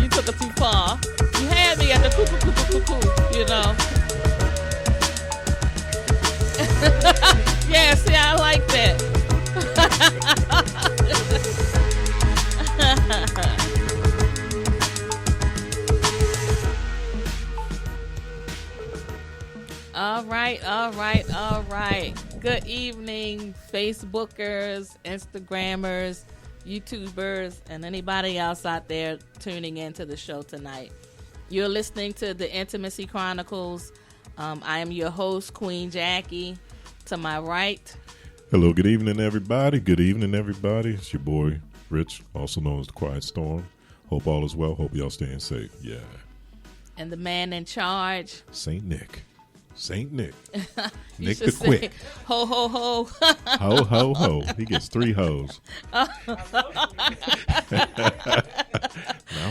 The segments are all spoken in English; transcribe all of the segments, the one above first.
You took it too far. You had me at the cuckoo, you know. Yeah, see, I like that. All right. Good evening, Facebookers, Instagrammers, YouTubers, and anybody else out there tuning into the show tonight. You're listening to the Intimacy Chronicles. I am your host, Queen Jackie. To my right. Hello, good evening, everybody. It's your boy, Rich, also known as the Quiet Storm. Hope all is well. Hope y'all staying safe. Yeah. And the man in charge. Saint Nick. Nick the Quick. Ho, ho, ho. Ho, ho, ho. He gets 3 hoes. Not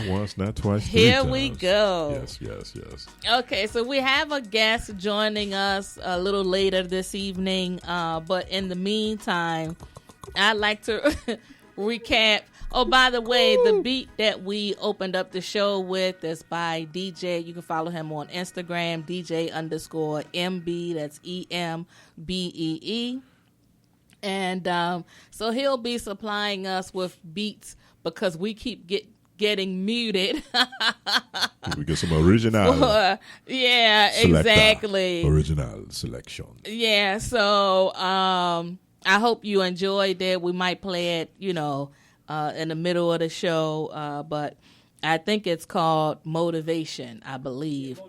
once, not twice, 3 Here times. we go. Yes. Okay, so we have a guest joining us a little later this evening. But in the meantime, I'd like to recap. Oh, by the way, the beat that we opened up the show with is by DJ. You can follow him on Instagram, DJ_MB. That's EMBEE. And so he'll be supplying us with beats because we keep getting muted. We get some original. Yeah, selector. Exactly. Original selection. Yeah, so I hope you enjoyed it. We might play it, in the middle of the show, but I think it's called Motivation, I believe.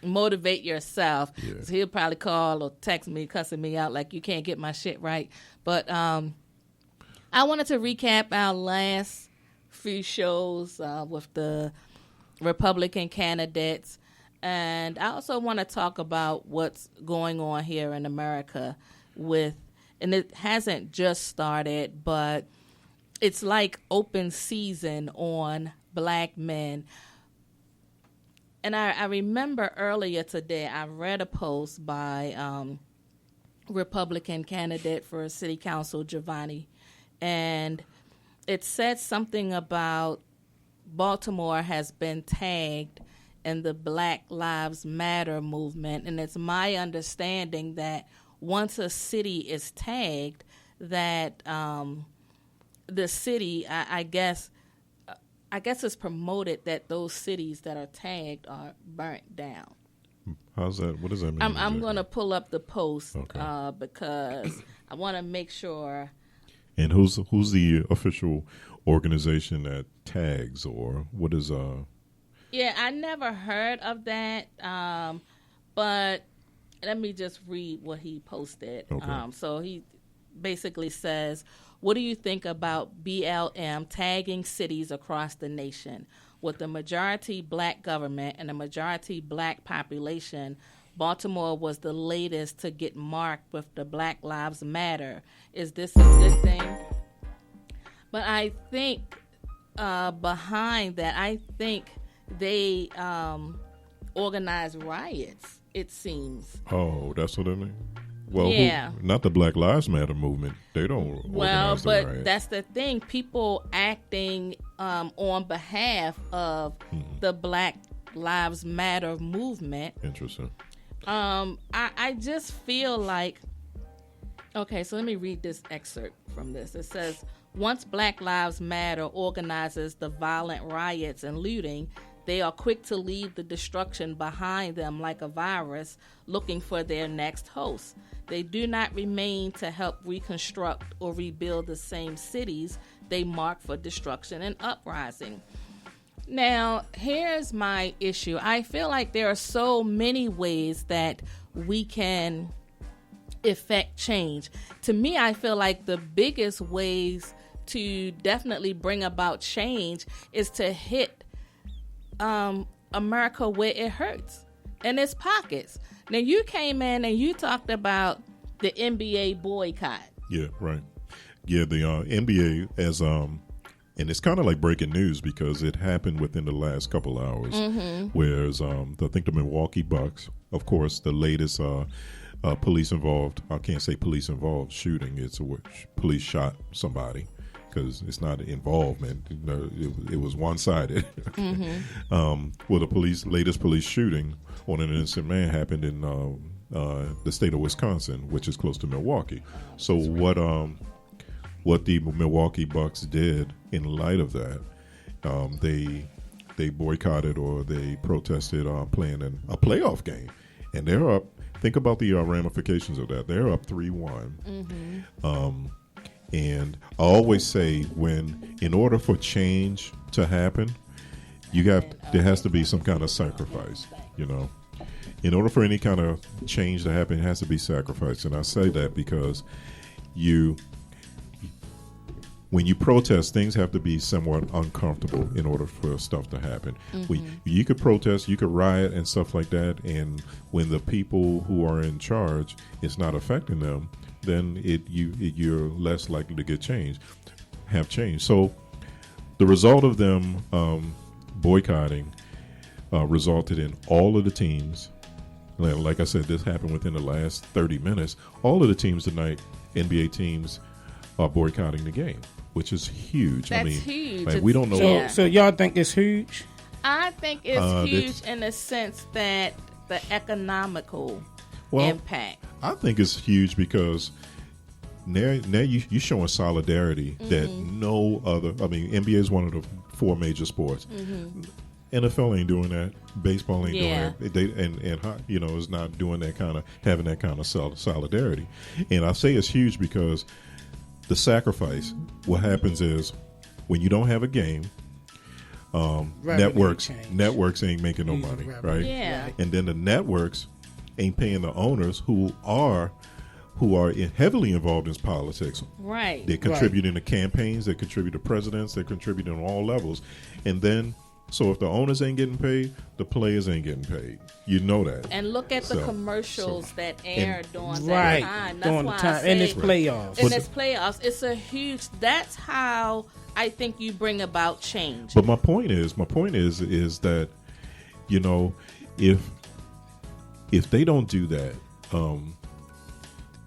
Motivate yourself. Yeah. So he'll probably call or text me, cussing me out like you can't get my shit right. But I wanted to recap our last few shows with the Republican candidates. And I also want to talk about what's going on here in America and it hasn't just started, but it's like open season on black men. And I remember earlier today, I read a post by Republican candidate for city council, Giovanni, and it said something about Baltimore has been tagged in the Black Lives Matter movement. And it's my understanding that once a city is tagged, that the city, I guess it's promoted that those cities that are tagged are burnt down. How's that? What does that mean? I'm going to pull up the post because I want to make sure. And who's the official organization that tags, or what is Yeah, I never heard of that, but let me just read what he posted. Okay. So he basically says, what do you think about BLM tagging cities across the nation? With the majority black government and a majority black population, Baltimore was the latest to get marked with the Black Lives Matter. Is this a good thing? But I think behind that, I think they organize riots, it seems. Oh, that's what I mean? Well, yeah. Not the Black Lives Matter movement. They don't. Well, but riot. That's the thing. People acting on behalf of the Black Lives Matter movement. Interesting. I just feel like. Okay, so let me read this excerpt from this. It says, once Black Lives Matter organizes the violent riots and looting, they are quick to leave the destruction behind them like a virus looking for their next host. They do not remain to help reconstruct or rebuild the same cities they mark for destruction and uprising. Now, here's my issue. I feel like there are so many ways that we can effect change. To me, I feel like the biggest ways to definitely bring about change is to hit America where it hurts, in its pockets. Now, you came in and you talked about the NBA boycott. Yeah, right. Yeah, the NBA as and it's kind of like breaking news because it happened within the last couple hours. Mm-hmm. Whereas I think the Milwaukee Bucks, of course, the latest police involved. I can't say police involved shooting. It's police shot somebody because it's not involvement. It was one-sided. Well, the latest police shooting on an innocent man happened in the state of Wisconsin, which is close to Milwaukee. So what the Milwaukee Bucks did in light of that, they boycotted or they protested playing a playoff game, and they're up. Think about the ramifications of that. They're up 3-1. And I always say, in order for change to happen, there has to be some kind of sacrifice. In order for any kind of change to happen, it has to be sacrifice. And I say that because when you protest, things have to be somewhat uncomfortable in order for stuff to happen. You could protest, you could riot and stuff like that, and when the people who are in charge, it's not affecting them, then you're less likely to have change. So the result of them boycotting resulted in all of the teams, like I said, this happened within the last 30 minutes, all of the teams tonight, NBA teams, are boycotting the game, which is huge. That's huge. We don't know. So y'all think it's huge? I think it's huge in the sense that the economical impact. I think it's huge because now you're showing solidarity that no other. I mean, NBA is one of the 4 major sports. NFL ain't doing that. Baseball ain't doing it. They is not doing that kind of having that kind of solidarity. And I say it's huge because the sacrifice. What happens is when you don't have a game, networks ain't making no money, right? Yeah. And then the networks ain't paying the owners who are heavily involved in politics. Right. They contribute in the campaigns. They contribute to presidents. They contribute on all levels. And then, so if the owners ain't getting paid, the players ain't getting paid. You know that. And look at the commercials that air during that right, time. That's during why the time. I say, in its playoffs. In its playoffs, it's a huge. That's how I think you bring about change. But my point is that, if they don't do that,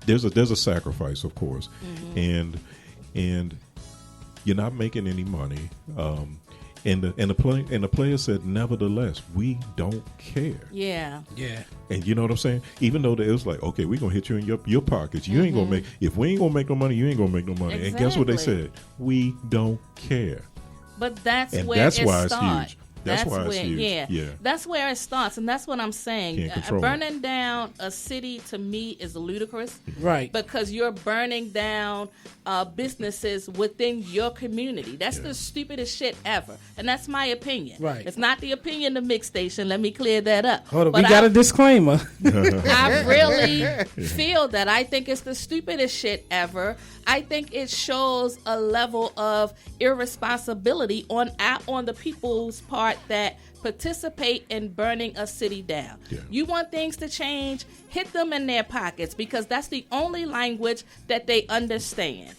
there's a sacrifice, of course, and you're not making any money. And the player said, nevertheless, we don't care. Yeah. Yeah. And you know what I'm saying? Even though it was like, okay, we're going to hit you in your pockets. You ain't going to make, if we ain't going to make no money, you ain't going to make no money. Exactly. And guess what they said? We don't care. But that's and where that's it why starts. It's huge. That's why it's huge. Yeah. That's where it starts, and that's what I'm saying. Burning down a city to me is ludicrous, right? Because you're burning down businesses within your community. That's the stupidest shit ever, and that's my opinion. Right? It's not the opinion of Mix Station. Let me clear that up. Hold on, we got a disclaimer. I really feel that. I think it's the stupidest shit ever. I think it shows a level of irresponsibility on the people's part that participate in burning a city down. Yeah. You want things to change, hit them in their pockets, because that's the only language that they understand.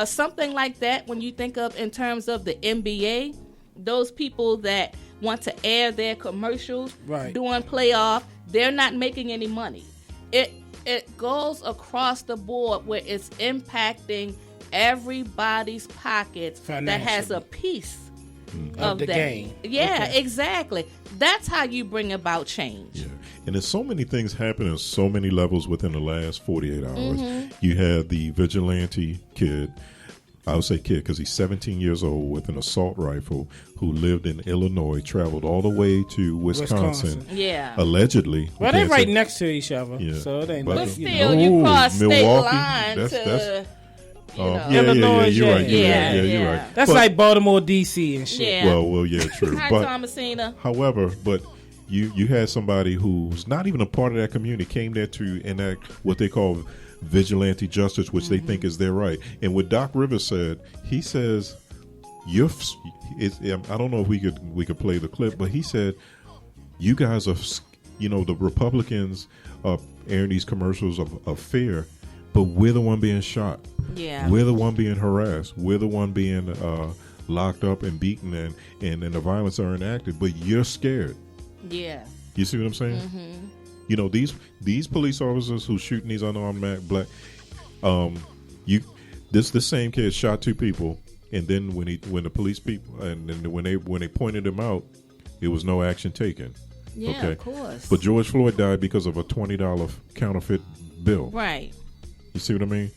Something like that, when you think of in terms of the NBA, those people that want to air their commercials during playoff, they're not making any money. It goes across the board where it's impacting everybody's pockets that has a piece of the that game. Yeah, exactly. That's how you bring about change. Yeah. And there's so many things happening on so many levels within the last 48 hours. You had the vigilante kid, I would say kid because he's 17 years old, with an assault rifle, who lived in Illinois, traveled all the way to Wisconsin. Yeah. Allegedly. Well, they're right next to each other. Yeah. So it ain't but still, you cross state line to... Illinois, you're right. You're right. That's like Baltimore, D.C. and shit. Yeah. Well, yeah, true. Hi, Thomasina. However, you had somebody who's not even a part of that community came there to enact what they call vigilante justice, which they think is their right. And what Doc Rivers said, he says, I don't know if we could play the clip, but he said, you guys are, the Republicans are airing these commercials of fear, but we're the one being shot. Yeah. We're the one being harassed. We're the one being locked up and beaten, and the violence are enacted, but you're scared. Yeah. You see what I'm saying? These police officers who shooting these unarmed black, this same kid shot 2 people and then when the police people and when they pointed him out, it was no action taken. Yeah, okay? Of course. But George Floyd died because of a $20 counterfeit bill. Right. You see what I mean?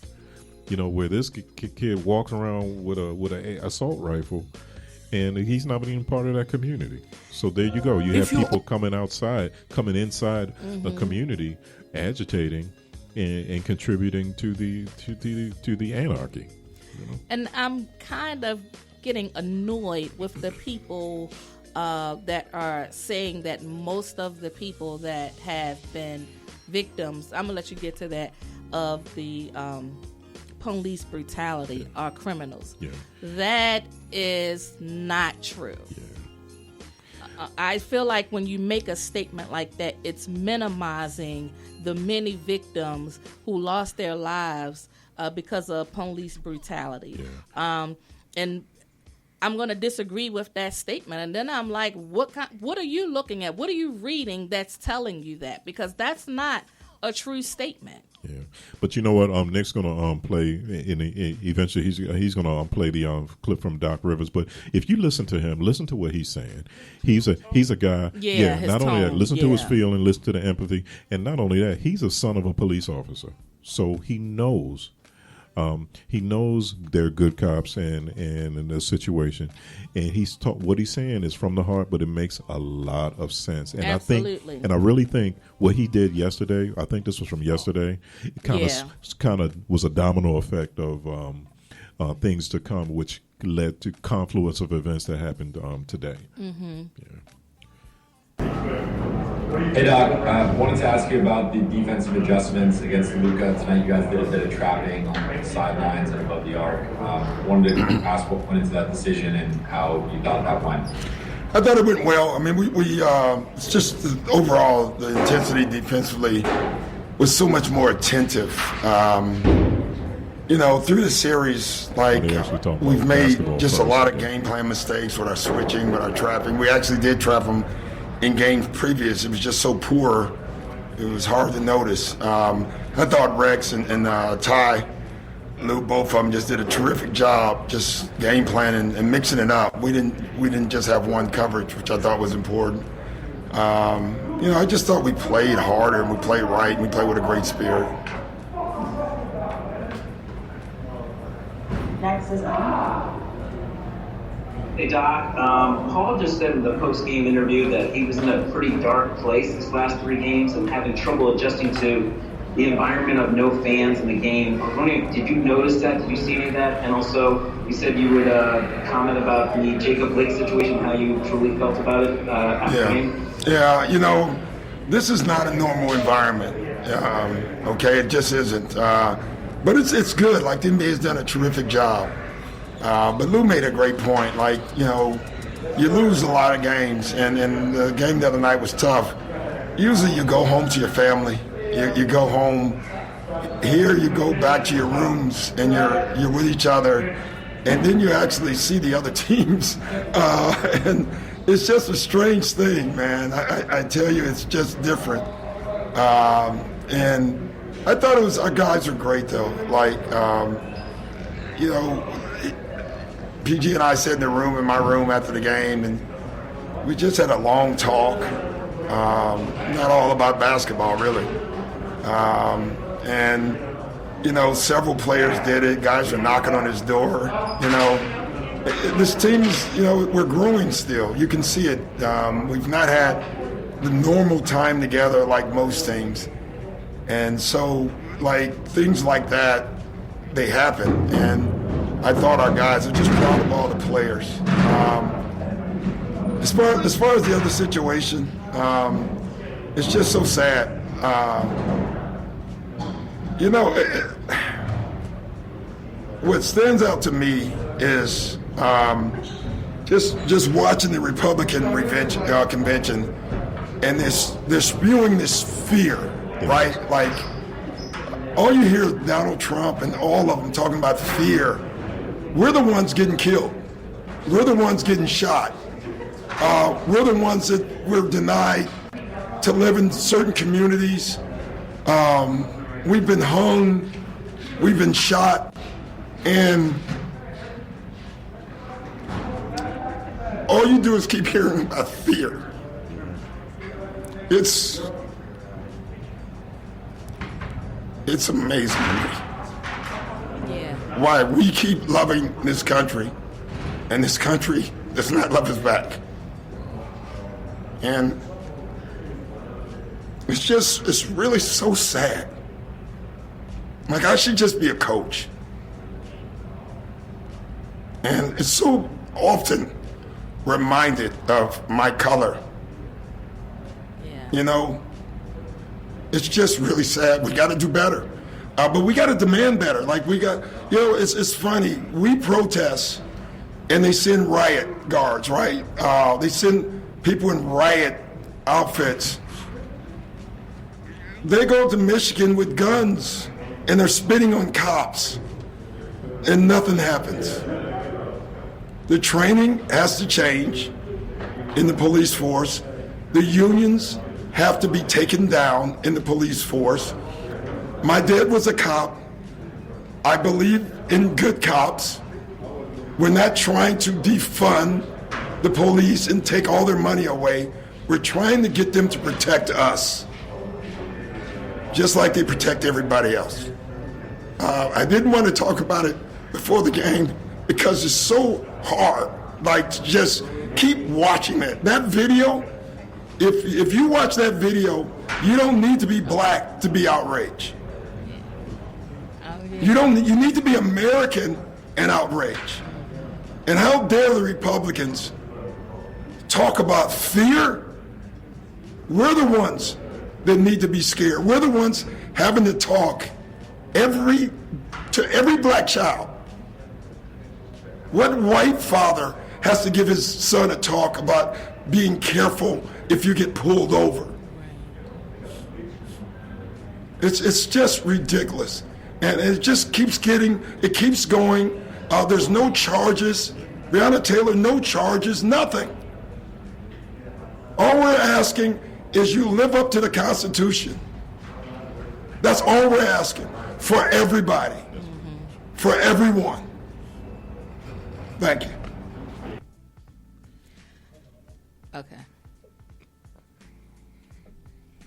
You know, where this kid walks around with a assault rifle, and he's not even part of that community. So there you go. You have people coming inside a community, agitating and contributing to the anarchy. You know? And I'm kind of getting annoyed with the people that are saying that most of the people that have been victims, I'm gonna let you get to that, of the police brutality are criminals. Yeah. That is not true. Yeah. I feel like when you make a statement like that, it's minimizing the many victims who lost their lives because of police brutality. Yeah. And I'm going to disagree with that statement. And then I'm like, what are you looking at? What are you reading that's telling you that? Because that's not a true statement. Yeah, but you know what? Nick's gonna play. Eventually, he's gonna play the clip from Doc Rivers. But if you listen to him, listen to what he's saying. He's a guy. Yeah. Not tone, only that, listen to his feeling, listen to the empathy, and not only that, he's a son of a police officer, so he knows. He knows they're good cops and in this situation, and what he's saying is from the heart, but it makes a lot of sense. And Absolutely. I really think what he did yesterday, I think this was from yesterday, it kind of was a domino effect of things to come, which led to confluence of events that happened today. Mm-hmm. Yeah. Hey Doc, wanted to ask you about the defensive adjustments against Luka tonight. You guys did a bit of trapping on the sidelines and above the arc. Wanted to ask what went into that decision and how you thought that went. I thought it went well. I mean, we it's just overall the intensity defensively was so much more attentive. Through the series, we've made just a lot of game plan mistakes with our switching, with our trapping. We actually did trap them in games previous. It was just so poor, it was hard to notice. I thought Rex and Ty, Luke, both of them just did a terrific job just game planning and mixing it up. We didn't just have one coverage, which I thought was important. I just thought we played harder and we played right and we played with a great spirit. Next is on. Hey Doc, Paul just said in the post-game interview that he was in a pretty dark place this last 3 games and having trouble adjusting to the environment of no fans in the game. I was wondering, did you notice that? Did you see any of that? And also, you said you would comment about the Jacob Blake situation, how you truly felt about it after the game? Yeah, this is not a normal environment. Okay, it just isn't. But it's good. Like, the NBA has done a terrific job. But Lou made a great point. You lose a lot of games, and the game the other night was tough. Usually you go home to your family. You go home. Here you go back to your rooms, and you're with each other, and then you actually see the other teams. And it's just a strange thing, man. I tell you, it's just different. And I thought our guys are great, though. PG and I sat in my room after the game, and we just had a long talk. Not all about basketball, really. Several players did it. Guys are knocking on his door. This team's, we're growing still. You can see it. We've not had the normal time together like most teams. And so, things like that, they happen. And I thought our guys are just proud of all the players. As far as the other situation, it's just so sad. What stands out to me is just watching the Republican convention, and they're spewing this fear, right? All you hear is Donald Trump and all of them talking about fear. We're the ones getting killed. We're the ones getting shot. We're the ones that we're denied to live in certain communities. We've been hung. We've been shot. And all you do is keep hearing about fear. It's amazing to me. Yeah. Why we keep loving this country, and this country does not love us back. And it's really so sad. Like, I should just be a coach. And it's so often reminded of my color. Yeah. You know, it's just really sad. We got to do better. But we got to demand better. Like, it's funny. We protest, and they send riot guards, right? They send people in riot outfits. They go to Michigan with guns, and they're spitting on cops, and nothing happens. The training has to change in the police force. The unions have to be taken down in the police force. My dad was a cop. I believe in good cops. We're not trying to defund the police and take all their money away. We're trying to get them to protect us, just like they protect everybody else. I didn't want to talk about it before the game because it's so hard, like, to just keep watching it. That video, if you watch that video, you don't need to be black to be outraged. You need to be American and outraged. And how dare the Republicans talk about fear? We're the ones that need to be scared. We're the ones having to talk to every black child. What white father has to give his son a talk about being careful if you get pulled over? It's just ridiculous. And it just keeps going. There's no charges. Breonna Taylor, no charges, nothing. All we're asking is you live up to the Constitution. That's all we're asking for everybody, for everyone. Thank you. Okay.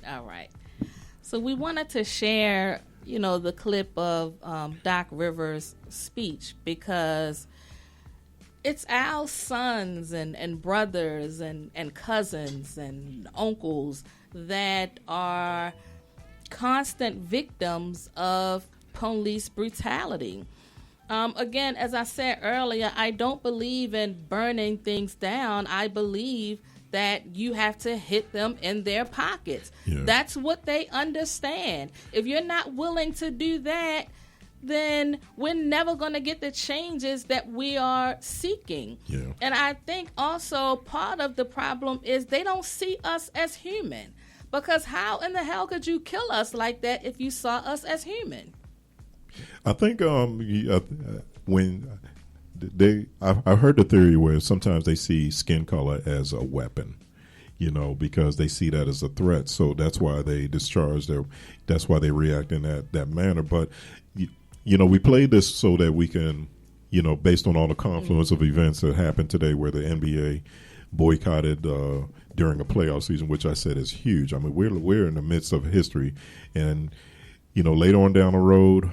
All right. So we wanted to share, the clip of Doc Rivers' speech because it's our sons and brothers and cousins and uncles that are constant victims of police brutality. Again, as I said earlier, I don't believe in burning things down. I believe that you have to hit them in their pockets. Yeah. That's what they understand. If you're not willing to do that, then we're never going to get the changes that we are seeking. Yeah. And I think also part of the problem is they don't see us as human. Because how in the hell could you kill us like that if you saw us as human? I think when I've heard the theory where sometimes they see skin color as a weapon, because they see that as a threat. So that's why they that's why they react in that manner. But, we played this so that we can, based on all the confluence of events that happened today where the NBA boycotted during a playoff season, which I said is huge. I mean, we're in the midst of history, and later on down the road,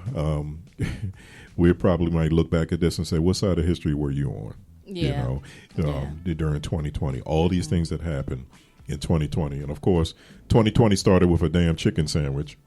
we probably might look back at this and say, what side of history were you on? Yeah. During 2020, all these things that happened in 2020, and of course, 2020 started with a damn chicken sandwich.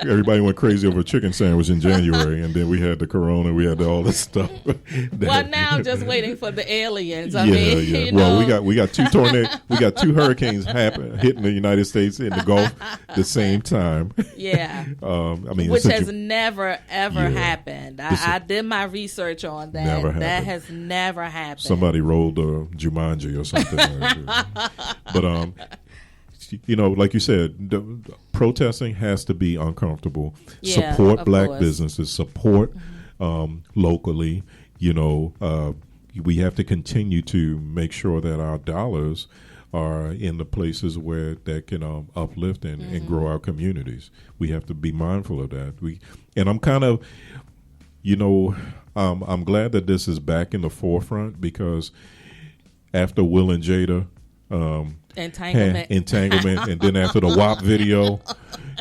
Everybody went crazy over a chicken sandwich in January, and then we had the corona, we had all this stuff. Well, now I'm just waiting for the aliens. Well, we got two tornadoes, we got two hurricanes hitting the United States in the Gulf at the same time. Yeah, which has never ever happened. I did my research on that. Never happened. That has never happened. Somebody rolled a Jumanji or something. But like you said, protesting has to be uncomfortable. Yeah, support black course. businesses, support locally. We have to continue to make sure that our dollars are in the places where that can uplift and grow our communities. We have to be mindful of that. I'm kind of You know, I'm glad that this is back in the forefront because after Will and Jada entanglement, and then after the WAP video,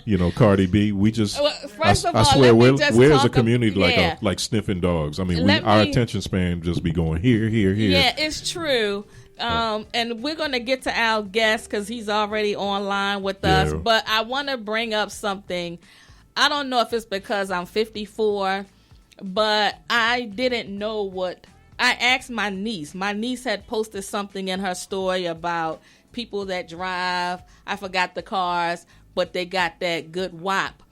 you know, Cardi B, we just I swear we're as a community like sniffing dogs. I mean, our attention span just be going here. Yeah, it's true. And we're going to get to our guest because he's already online with us. But I want to bring up something. I don't know if it's because I'm 54, but I didn't know what. I asked my niece. My niece had posted something in her story about people that drive. I forgot the cars, but they got that good WAP.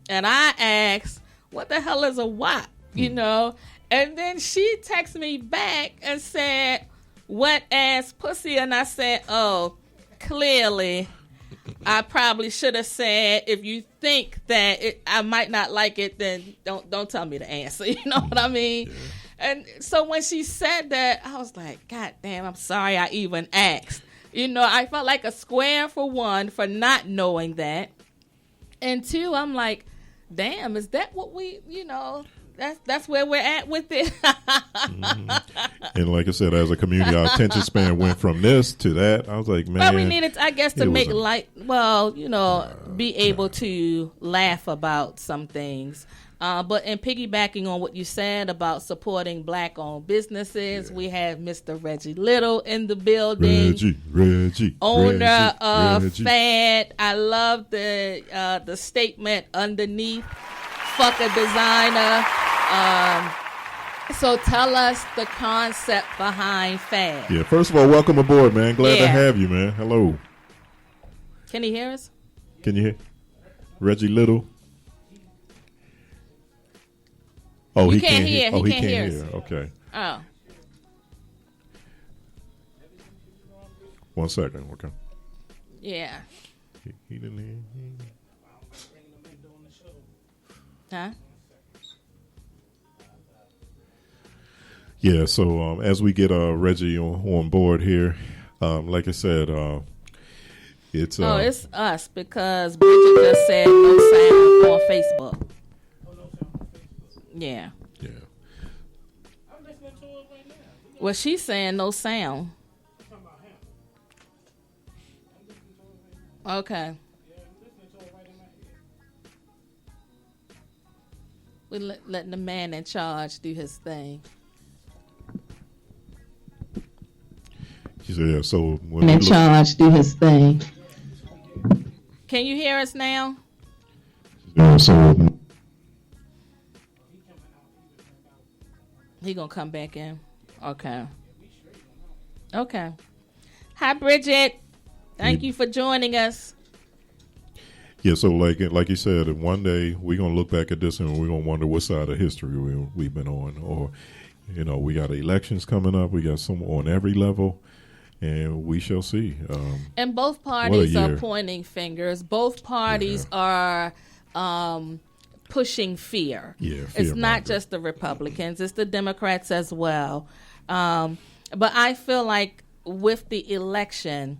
And I asked, what the hell is a WAP? You know? And then she texted me back and said, wet ass pussy. And I said, oh, clearly I probably should have said, if you think that I might not like it, then don't tell me the answer. You know what I mean? Yeah. And so when she said that, I was like, God damn, I'm sorry I even asked. You know, I felt like a square for one, for not knowing that. And two, I'm like, damn, is that what we, you know, that's where we're at with it. And like I said, as a community, our attention span went from this to that. I was like, man. But we needed, I guess, to make light, well, you know, be able to laugh about some things. But in piggybacking on what you said about supporting Black-owned businesses, we have Mr. Reggie Little in the building. Reggie. Owner of FAD. I love the statement underneath. Fuck a designer. So tell us the concept behind FAD. Yeah, first of all, welcome aboard, man. Glad to have you, man. Hello. Can he hear us? Can you hear? Reggie Little. Oh, he can't hear. He can't hear. Okay. Oh. 1 second. Okay. Yeah. He didn't hear. Huh? Yeah. So as we get Reggie on board here, like I said, it's it's us because Bridget just said no sound on Facebook. Yeah. Yeah. I'm listening to it right now. Well, she's saying no sound. Okay. We're letting the man in charge do his thing. She said, yeah, so when in charge do his thing. Can you hear us now? Yeah, so he gonna come back in. Okay. Hi, Bridget. Thank you for joining us. Yeah, so like you said, one day we're gonna look back at this and we're gonna wonder what side of history we've been on, or you know, we got elections coming up. We got some on every level, and we shall see. And both parties are pointing fingers. Both parties are pushing fear. Yeah, it's not just the Republicans; it's the Democrats as well. But I feel like with the election,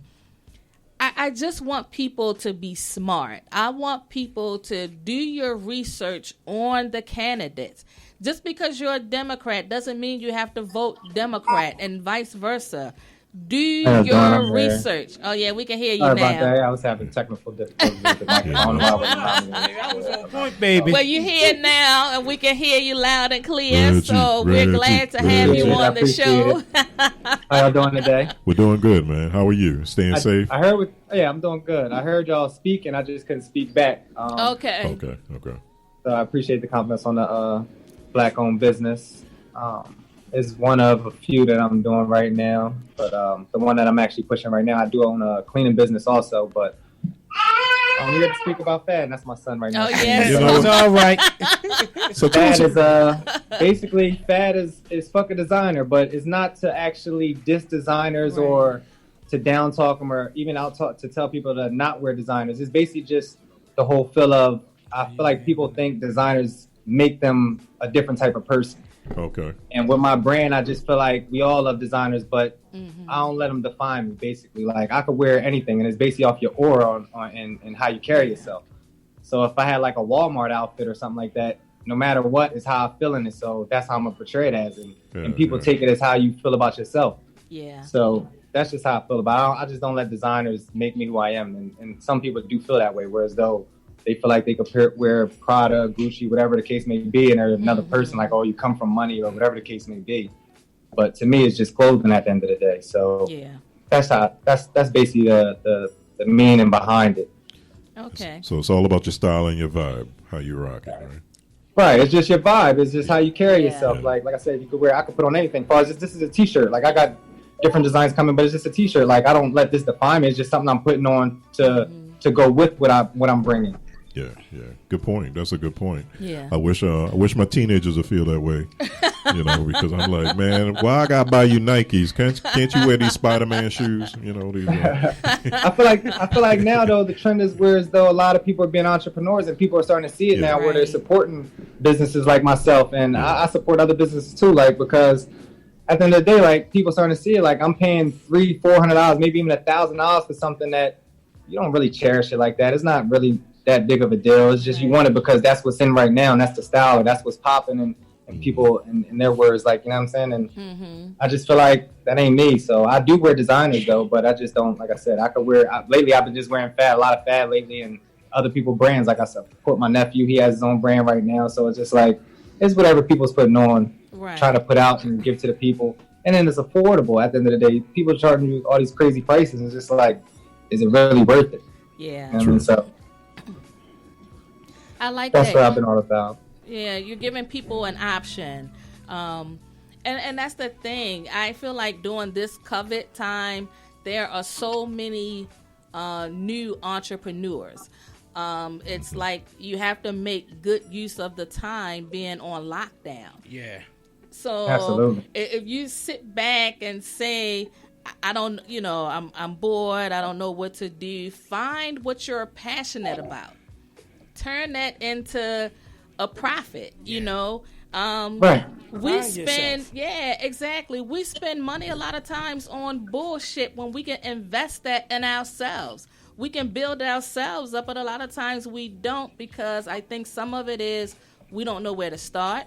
I just want people to be smart. I want people to do your research on the candidates. Just because you're a Democrat doesn't mean you have to vote Democrat, and vice versa. Do your research. Oh, yeah, we can hear you now. Sorry about that. I was having technical difficulties with the microphone. I was on point, baby. Well, you're here now, and we can hear you loud and clear, so we're glad to have you on the show. How y'all doing today? We're doing good, man. How are you? Staying safe? I heard. I'm doing good. I heard y'all speak, and I just couldn't speak back. Okay. So I appreciate the comments on the Black-owned business. Is one of a few that I'm doing right now, but the one that I'm actually pushing right now, I do own a cleaning business also, but we get to speak about FAD, and that's my son right now. Oh, yes. You know, it's all right. So FAD is basically FAD is fuck a designer, but it's not to actually diss designers or to down talk them or even out talk to tell people to not wear designers. It's basically just the whole I feel like people think designers make them a different type of person. Okay. And with my brand, I just feel like we all love designers, but I don't let them define me, basically. Like, I could wear anything, and it's basically off your aura and how you carry yourself. So if I had, like, a Walmart outfit or something like that, no matter what is how I'm feeling it. So that's how I'm gonna portray it as, and people take it as how you feel about yourself. Yeah. So that's just how I feel about it. I just don't let designers make me who I am, and some people do feel that way, whereas though they feel like they could wear Prada, Gucci, whatever the case may be, and they're another person, like, oh, you come from money or whatever the case may be. But to me, it's just clothing at the end of the day. So that's basically the meaning behind it. Okay. So it's all about your style and your vibe, how you rock it, right? Right. It's just your vibe. It's just how you carry yourself. Like I said, I could put on anything. As far as this is a T-shirt. Like I got different designs coming, but it's just a T-shirt. Like I don't let this define me. It's just something I'm putting on to go with what I'm bringing. Yeah. Good point. That's a good point. Yeah. I wish my teenagers would feel that way. Because I'm like, man, why I gotta buy you Nikes? Can't you wear these Spider-Man shoes? These. I feel like now though the trend is whereas though a lot of people are being entrepreneurs and people are starting to see it now where they're supporting businesses like myself, and I support other businesses too, like because at the end of the day, like people starting to see it, like I'm paying $300-$400, maybe even $1,000 for something that you don't really cherish it like that. It's not really that big of a deal. It's just you want it because that's what's in right now and that's the style or that's what's popping and people in their words, like, you know what I'm saying? And I just feel like that ain't me. So I do wear designers though, but I just don't, like I said, I could wear, lately I've been just wearing FAD, a lot of FAD lately, and other people brands. Like I support my nephew, he has his own brand right now. So it's just like, it's whatever people's putting on, trying to put out and give to the people. And then it's affordable at the end of the day. People charging you all these crazy prices. It's just like, is it really worth it? Yeah. You know what I mean? So I like that's what I've been all about. Yeah, you're giving people an option. And that's the thing. I feel like during this COVID time, there are so many new entrepreneurs. It's like you have to make good use of the time being on lockdown. Yeah. So absolutely. If you sit back and say, I don't, I'm bored, I don't know what to do, find what you're passionate about. Turn that into a profit, right. We spend, exactly. We spend money a lot of times on bullshit when we can invest that in ourselves. We can build ourselves up, but a lot of times we don't, because I think some of it is we don't know where to start.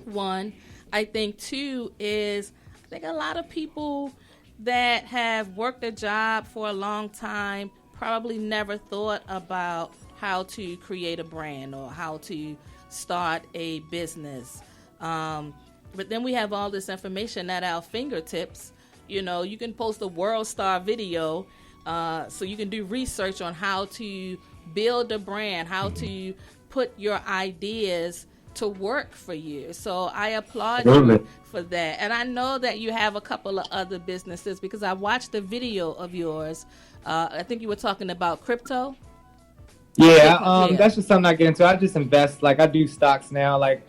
One, I think two is I think a lot of people that have worked a job for a long time probably never thought about how to create a brand or how to start a business. But then we have all this information at our fingertips. You can post a world star video, so you can do research on how to build a brand, how to put your ideas to work for you. So I applaud you for that. And I know that you have a couple of other businesses because I watched a video of yours. I think you were talking about crypto. Yeah, that's just something I get into. I just invest, like I do stocks now. Like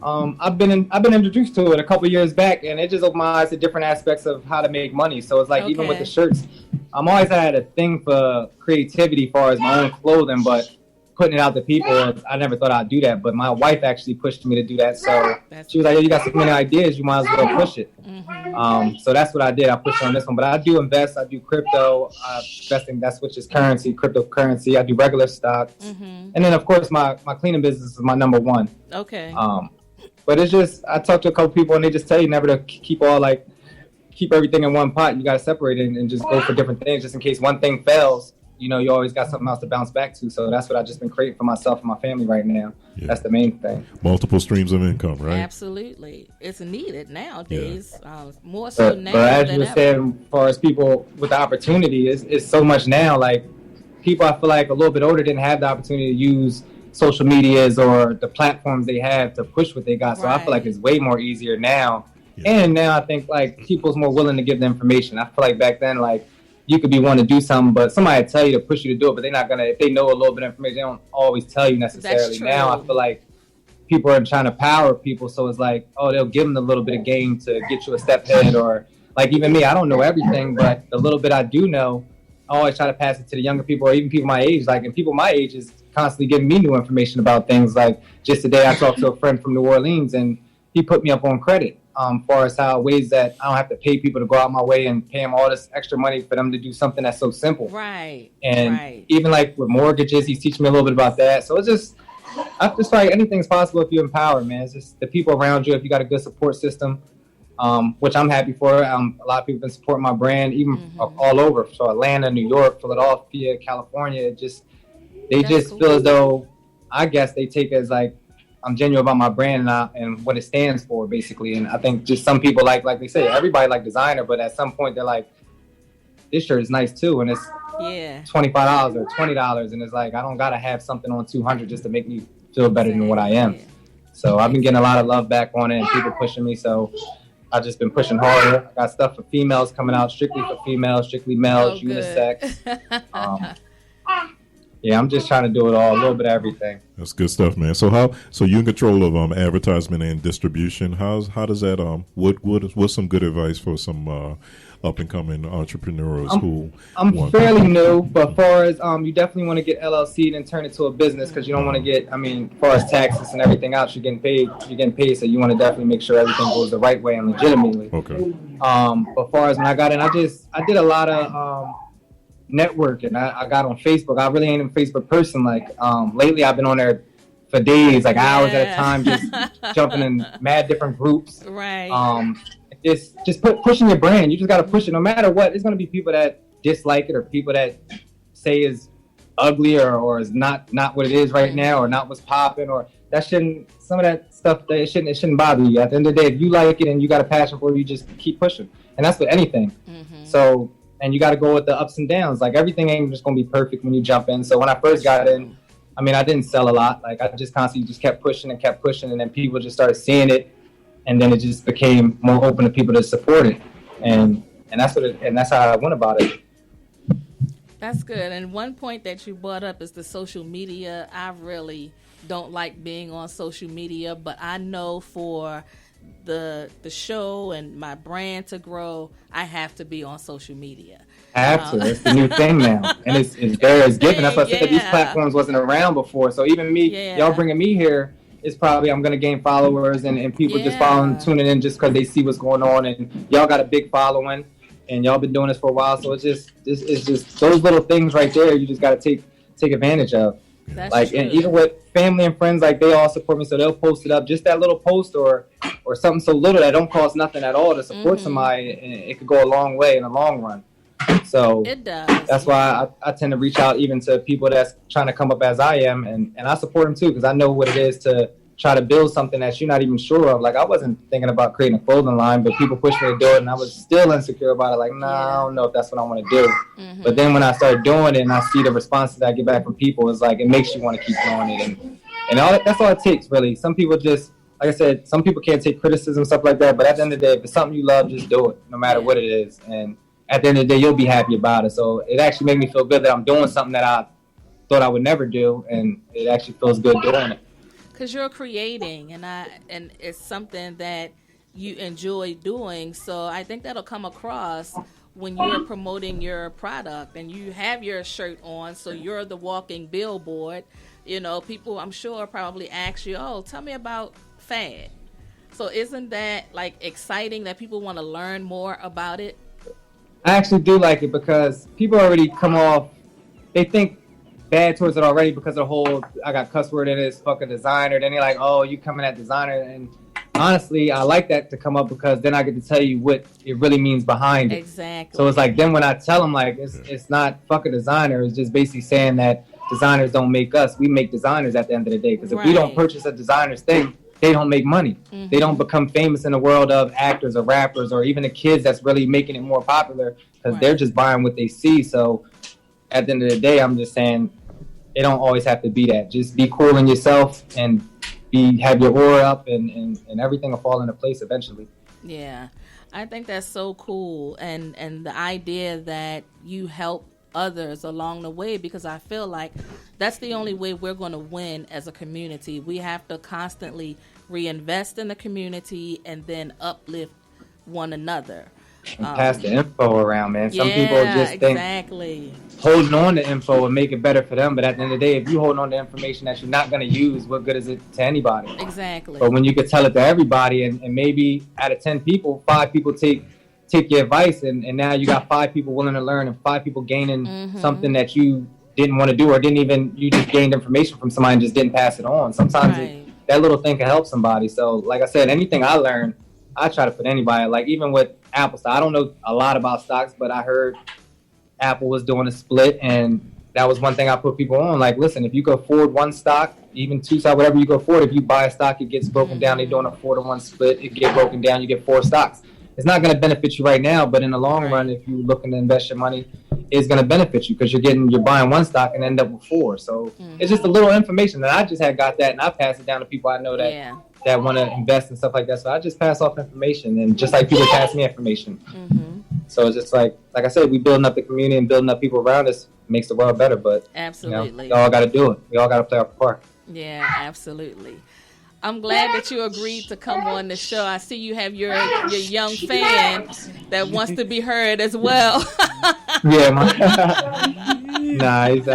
I've been introduced to it a couple years back, and it just opened my eyes to different aspects of how to make money. So it's like even with the shirts, I'm always had a thing for creativity as far as my own clothing, but putting it out to people, I never thought I'd do that. But my wife actually pushed me to do that. So she was like, "You got so many ideas, you might as well push it." So that's what I did. I pushed on this one, but I do invest. I do crypto investing. That's which is currency, cryptocurrency. I do regular stocks, and then of course my cleaning business is my number one. Okay. But it's just I talked to a couple people and they just tell you never to keep everything in one pot. You got to separate it and just go for different things, just in case one thing fails. You always got something else to bounce back to. So that's what I've just been creating for myself and my family right now. Yeah. That's the main thing. Multiple streams of income, right? Absolutely. It's needed nowadays. More so now but as than you were ever. saying, as far as people with the opportunity, it's so much now. Like people, I feel like a little bit older didn't have the opportunity to use social medias or the platforms they have to push what they got. So I feel like it's way more easier now. Yeah. And now I think like people's more willing to give the information. I feel like back then, like, you could be wanting to do something, but somebody tell you to push you to do it, but they're not going to, if they know a little bit of information, they don't always tell you necessarily. Now I feel like people are trying to power people, so it's like, oh, they'll give them a little bit of game to get you a step ahead, or like even me, I don't know everything, but the little bit I do know, I always try to pass it to the younger people or even people my age. Like, and people my age is constantly giving me new information about things. Like just today I talked to a friend from New Orleans and he put me up on credit. Far as how ways that I don't have to pay people to go out my way and pay them all this extra money for them to do something that's so simple. Right. And even like with mortgages, he's teaching me a little bit about that. So it's just I just like anything's possible if you empower, man. It's just the people around you. If you got a good support system, which I'm happy for. A lot of people have been supporting my brand, even all over. So Atlanta, New York, Philadelphia, California. They just cool. feel as though, I guess they take it as like I'm genuine about my brand and what it stands for, basically. And I think just some people like they say, everybody like designer, but at some point they're like, this shirt is nice too, and it's $25 or $20, and it's like I don't gotta have something on $200 just to make me feel better than what I am. So I've been getting a lot of love back on it, and people pushing me. So I've just been pushing harder. I got stuff for females coming out, strictly for females, strictly males, unisex. Yeah, I'm just trying to do it all, a little bit of everything. That's good stuff, man. So you're in control of advertisement and distribution. How does that what's some good advice for some up and coming entrepreneurs I'm fairly new, but as far as you definitely want to get LLC and turn it to a business, because you don't want to get, as far as taxes and everything else, you're getting paid, so you want to definitely make sure everything goes the right way and legitimately. Okay. But as far as when I got in, I did a lot of networking. I got on Facebook. I really ain't a Facebook person. Like lately I've been on there for days, like hours at a time, just jumping in mad different groups. Right. Just pushing your brand. You just got to push it no matter what. There's going to be people that dislike it, or people that say is ugly or is not what it is right now, or not what's popping, or some of that stuff that it shouldn't bother you. At the end of the day, if you like it and you got a passion for it, you just keep pushing. And that's with anything. So, and you got to go with the ups and downs. Like everything ain't just going to be perfect when you jump in. So when I first got in, I didn't sell a lot. Like I just constantly just kept pushing, and then people just started seeing it. And then it just became more open to people to support it, and that's how I went about it. That's good. And one point that you brought up is the social media. I really don't like being on social media, but I know for the show and my brand to grow, I have to be on social media. I have to. It's the new thing now, and it's given. That's why I said that these platforms wasn't around before. So even me, y'all bringing me here. It's probably I'm going to gain followers and people just following, tuning in just because they see what's going on. And y'all got a big following, and y'all been doing this for a while. So it's just those little things right there you just got to take advantage of. That's true. And even with family and friends, like they all support me. So they'll post it up. Just that little post or something so little that don't cost nothing at all to support somebody. And it could go a long way in the long run. So it does. That's why I tend to reach out even to people that's trying to come up as I am, and I support them too, because I know what it is to try to build something that you're not even sure of. Like I wasn't thinking about creating a clothing line, but people pushed me to do it, and I was still insecure about it. Like, I don't know if that's what I want to do. But then when I started doing it, and I see the responses that I get back from people, it's like it makes you want to keep doing it, and that's all it takes, really. Some people just, like I said, some people can't take criticism, stuff like that. But at the end of the day, if it's something you love, just do it, no matter what it is. And at the end of the day, you'll be happy about it. So it actually made me feel good that I'm doing something that I thought I would never do, and it actually feels good doing it. Because you're creating, and it's something that you enjoy doing. So I think that'll come across when you're promoting your product and you have your shirt on. So you're the walking billboard. People, I'm sure, probably ask you, "Oh, tell me about FAD." So isn't that like exciting that people want to learn more about it? I actually do like it because people already come off, they think bad towards it already because of the whole, I got cuss word in it, it's fucking designer. Then they're like, oh, you coming at designer. And honestly, I like that to come up because then I get to tell you what it really means behind it. Exactly. So it's like, then when I tell them, like, it's not fucking designer, it's just basically saying that designers don't make us, we make designers at the end of the day. Because if we don't purchase a designer's thing, they don't make money. They don't become famous in the world of actors or rappers or even the kids that's really making it more popular because they're just buying what they see. So at the end of the day, I'm just saying it don't always have to be that. Just be cool in yourself and have your aura up and everything will fall into place eventually. Yeah, I think that's so cool. And the idea that you help others along the way, because I feel like that's the only way we're going to win as a community. We have to constantly reinvest in the community and then uplift one another. And pass the info around, man. Some people just think holding on to info will make it better for them, but at the end of the day, if you hold on to information that you're not going to use, what good is it to anybody? Exactly. But when you could tell it to everybody, and maybe out of 10 people, 5 people take your advice, and now you got 5 people willing to learn and 5 people gaining something that you didn't want to do, or you just gained information from somebody and just didn't pass it on. Sometimes that little thing can help somebody. So like I said, anything I learned, I try to put anybody, like even with Apple stock. I don't know a lot about stocks, but I heard Apple was doing a split, and that was one thing I put people on. Like, listen, if you go forward one stock, even two stock, whatever you go forward, if you buy a stock, it gets broken down. They're doing a 4-to-1 split. It gets broken down. You get 4 stocks. It's not going to benefit you right now, but in the long run, if you're looking to invest your money, it's going to benefit you because you're buying one stock and end up with 4. So it's just a little information that I just got that, and I pass it down to people I know that want to invest and stuff like that. So I just pass off information, and just like people pass me information. So it's just like I said, we building up the community and building up people around us makes the world better. But absolutely, we all got to do it. We all got to play our part. Yeah, absolutely. I'm glad that you agreed to come on the show. I see you have your young fan that wants to be heard as well. Nice.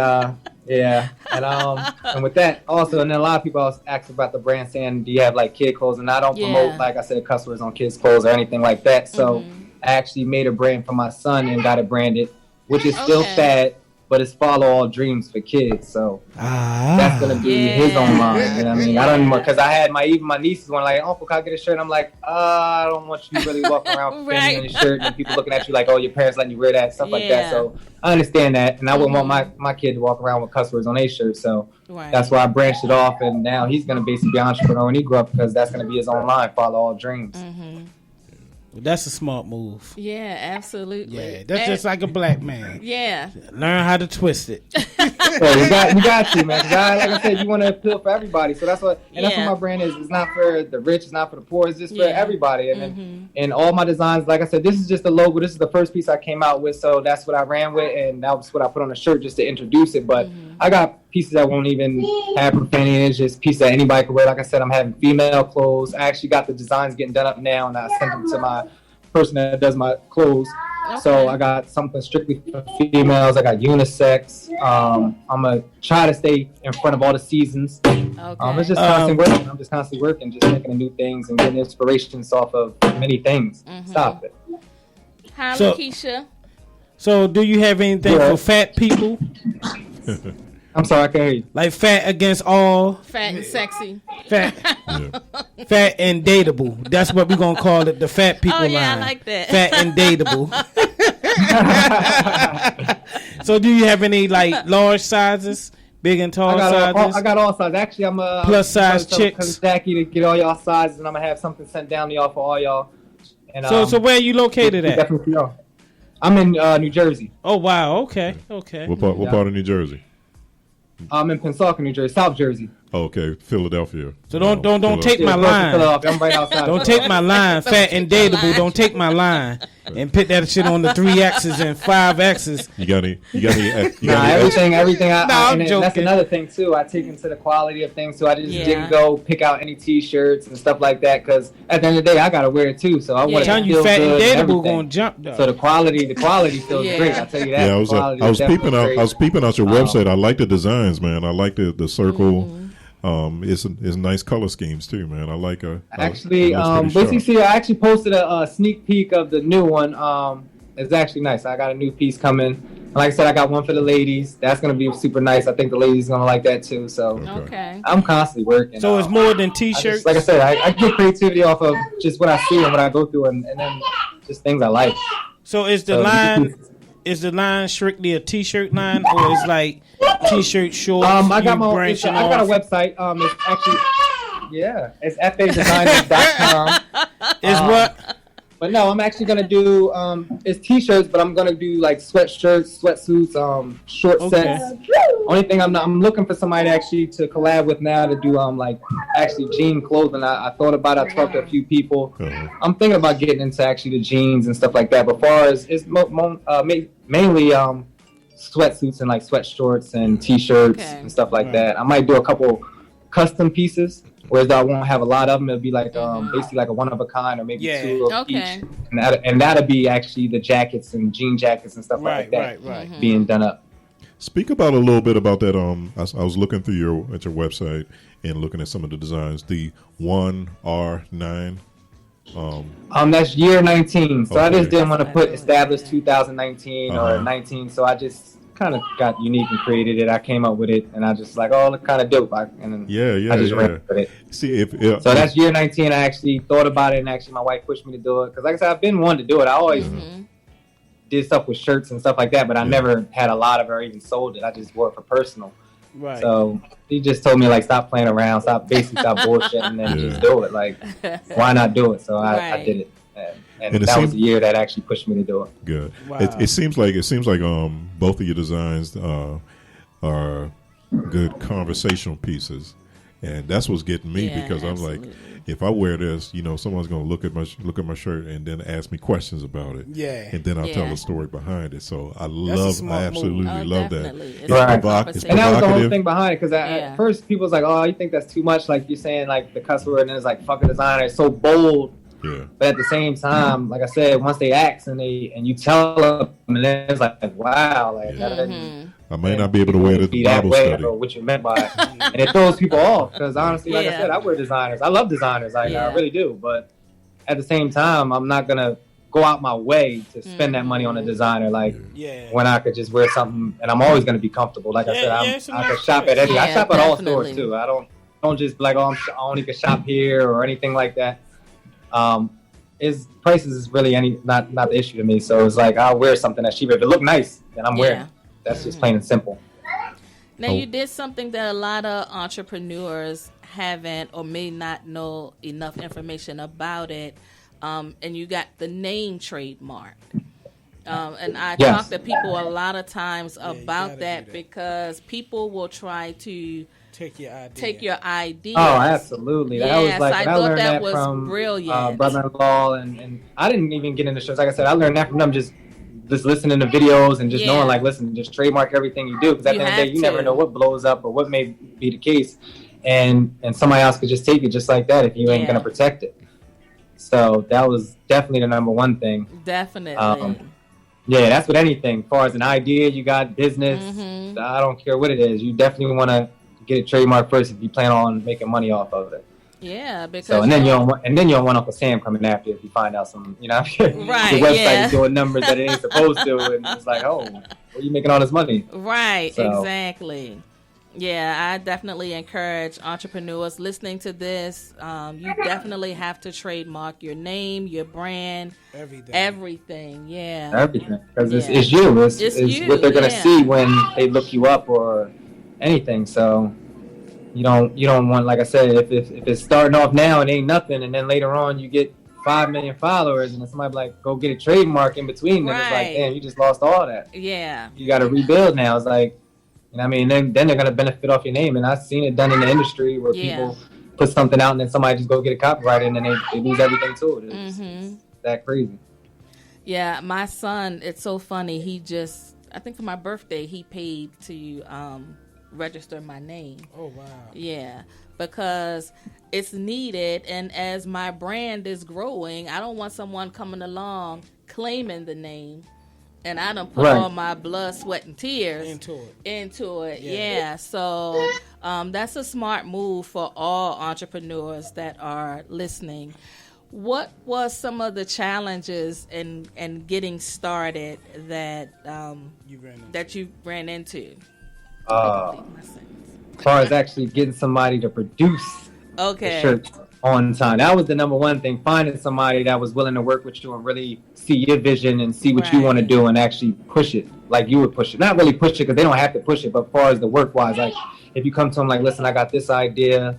Yeah, and with that also, and then a lot of people ask about the brand, saying, "Do you have like kid clothes?" And I don't promote, like I said, customers on kids clothes or anything like that. So I actually made a brand for my son and got it branded, which is still FAD, but it's Follow All Dreams for kids. So that's gonna be his own line. You know what I mean? I don't even, because I had my nieces going like, "Uncle, can I get a shirt?" And I'm like, I don't want you really walking around with a your shirt and people looking at you like, "Oh, your parents letting you wear that," stuff like that. So I understand that, and I wouldn't want my kid to walk around with cuss words on their shirt. So that's why I branched it off, and now he's gonna basically be an entrepreneur when he grew up, because that's gonna be his own line, Follow All Dreams. That's a smart move. Yeah, absolutely. Yeah, that's just like a black man. Yeah. Learn how to twist it. You got to, man. Like I said, you want to appeal for everybody. So that's what my brand is. It's not for the rich. It's not for the poor. It's just for everybody. And and all my designs, like I said, this is just a logo. This is the first piece I came out with. So that's what I ran with, and that was what I put on the shirt just to introduce it. But I got pieces that won't even have profanity in it. It's just pieces that anybody can wear. Like I said, I'm having female clothes. I actually got the designs getting done up now, and I sent them to my person that does my clothes. So I got something strictly for females. I got unisex. I'm gonna try to stay in front of all the seasons. It's just constant working. I'm just constantly working, just thinking of new things and getting inspirations off of many things. Stop it. Hi, Lakeisha. So do you have anything for fat people? I'm sorry, I can't hear you. Like fat against all. Fat and sexy. Fat. Fat and dateable. That's what we're going to call it, the fat people line. I like that. Fat and dateable. So do you have any like large sizes? Big and tall sizes? I got all sizes. Actually, I'm a plus size chicks. Jackie to get all y'all sizes, and I'm going to have something sent down to y'all for all y'all. And, so where are you located at? Definitely y'all. I'm in New Jersey. Oh, wow. Okay. What part of New Jersey? I'm in Pensacola, New Jersey, South Jersey. Oh, okay, Philadelphia. So don't take my line. I'm right outside. Don't take my line, fat and dateable. Don't take my line and put that shit on the 3 X's and 5 X's. You got any? Everything. I'm joking. That's another thing too. I take into the quality of things, so I just didn't go pick out any T-shirts and stuff like that, because at the end of the day, I gotta wear it too. So I want to feel fat good. And dateable gonna jump though. So the quality feels great. I tell you that. Yeah, I was peeping out your website. I like the designs, man. I like the circle. It's nice color schemes too, man. I like actually. Basically, I actually posted a sneak peek of the new one. It's actually nice. I got a new piece coming. And like I said, I got one for the ladies. That's gonna be super nice. I think the ladies gonna like that too. So I'm constantly working. So it's more than T-shirts. Like I said, I get creativity off of just what I see and what I go through, and then just things I like. So is the line? Is the line strictly a T-shirt line, or is like T-shirt shorts? I got a website. It's actually it's fadesigners.com. Is what? But no, I'm actually gonna do it's T-shirts, but I'm gonna do like sweatshirts, sweatsuits, short sets. Only thing I'm looking for somebody actually to collab with now to do like actually jean clothing. I thought about it. I talked to a few people. I'm thinking about getting into actually the jeans and stuff like that. But far as it's mainly sweatsuits and like sweat shorts and T-shirts and stuff like that. I might do a couple custom pieces. Whereas I won't have a lot of them. It'll be like basically like a one of a kind, or maybe 2 of each. And that'll be actually the jackets and jean jackets and stuff like that being done up. Speak about a little bit about that. I was looking through your website and looking at some of the designs. The 1R9. That's year 19. So I just didn't want to put established 2019 or 19. So I just kind of got unique and created it. I came up with it, and I just like, oh, look kind of dope. And then I just ran with it. See, so that's year 19. I actually thought about it, and actually my wife pushed me to do it. Because like I said, I've been wanting to do it. I always did stuff with shirts and stuff like that, but I never had a lot of it or even sold it. I just wore it for personal. Right. So he just told me, like, stop playing around, stop bullshitting, and then just do it. Like, why not do it? So I did it. And that was the year that actually pushed me to do it. Good. Wow. It seems like both of your designs are good conversational pieces, and that's what's getting me because I'm like, if I wear this, someone's gonna look at my shirt and then ask me questions about it. Yeah. And then I'll tell the story behind it. So I absolutely love that. It's provocative. And that was the whole thing behind it because at first people was like, oh, you think that's too much? Like you're saying like the cuss word, and then it's like fucking designer. It's so bold. Yeah. But at the same time, like I said, once they ask and you tell them, and then it's like wow, like I may not be able to wear it at the Bible study. Or what you meant by it, and it throws people off because honestly, like I said, I wear designers. I love designers, I really do. But at the same time, I'm not gonna go out my way to spend that money on a designer, like when I could just wear something, and I'm always gonna be comfortable. Like I said, I can shop at I shop at all stores too. I don't just be like, oh, I only can shop here or anything like that. Prices is really not the issue to me. So it's like I'll wear something that's cheaper. If it look nice, then I'm wearing it. That's just plain and simple. Now you did something that a lot of entrepreneurs haven't or may not know enough information about it, and you got the name trademark. And I talk to people a lot of times about that because people will try to take your idea. Oh, absolutely. That was like, I thought that was brilliant. Brother-in-law, and I didn't even get into shows. Like I said, I learned that from them just listening to videos and just knowing, like, listen, just trademark everything you do. Because at the end of the day, you never know what blows up or what may be the case. And somebody else could just take it just like that if you ain't going to protect it. So that was definitely the number one thing. Definitely. Yeah, that's with anything. As far as an idea, you got business, I don't care what it is. You definitely want to get a trademark first if you plan on making money off of it. Yeah, because and then you don't want Uncle Sam coming after you if you find out some, your website is doing numbers that it ain't supposed to, and it's like, oh, where are you making all this money? Right, exactly. Yeah, I definitely encourage entrepreneurs listening to this. You definitely have to trademark your name, your brand, everything. Yeah, everything, because it's you. It's what they're gonna see when they look you up or anything. So you don't want, like I said, if it's starting off now and ain't nothing, and then later on you get 5 million followers, and then somebody like go get a trademark in between, then it's like, damn, you just lost all that. Yeah, you got to rebuild now. It's like, I mean, then they're gonna benefit off your name, and I've seen it done in the industry where people put something out and then somebody just go get a copyright, and then they lose everything to it. It's that crazy. Yeah, my son, it's so funny. He just, I think for my birthday, he paid to register my name. Oh wow. Yeah, because it's needed, and as my brand is growing, I don't want someone coming along claiming the name, and I done put all my blood, sweat, and tears into it. Yeah. So that's a smart move for all entrepreneurs that are listening. What was some of the challenges in getting started that you ran into? As far as actually getting somebody to produce the shirt on time, that was the number one thing. Finding somebody that was willing to work with you and really see your vision and see what you want to do and actually push it like you would push it. Not really push it because they don't have to push it, but as far as the work wise, like if you come to them like, listen, I got this idea,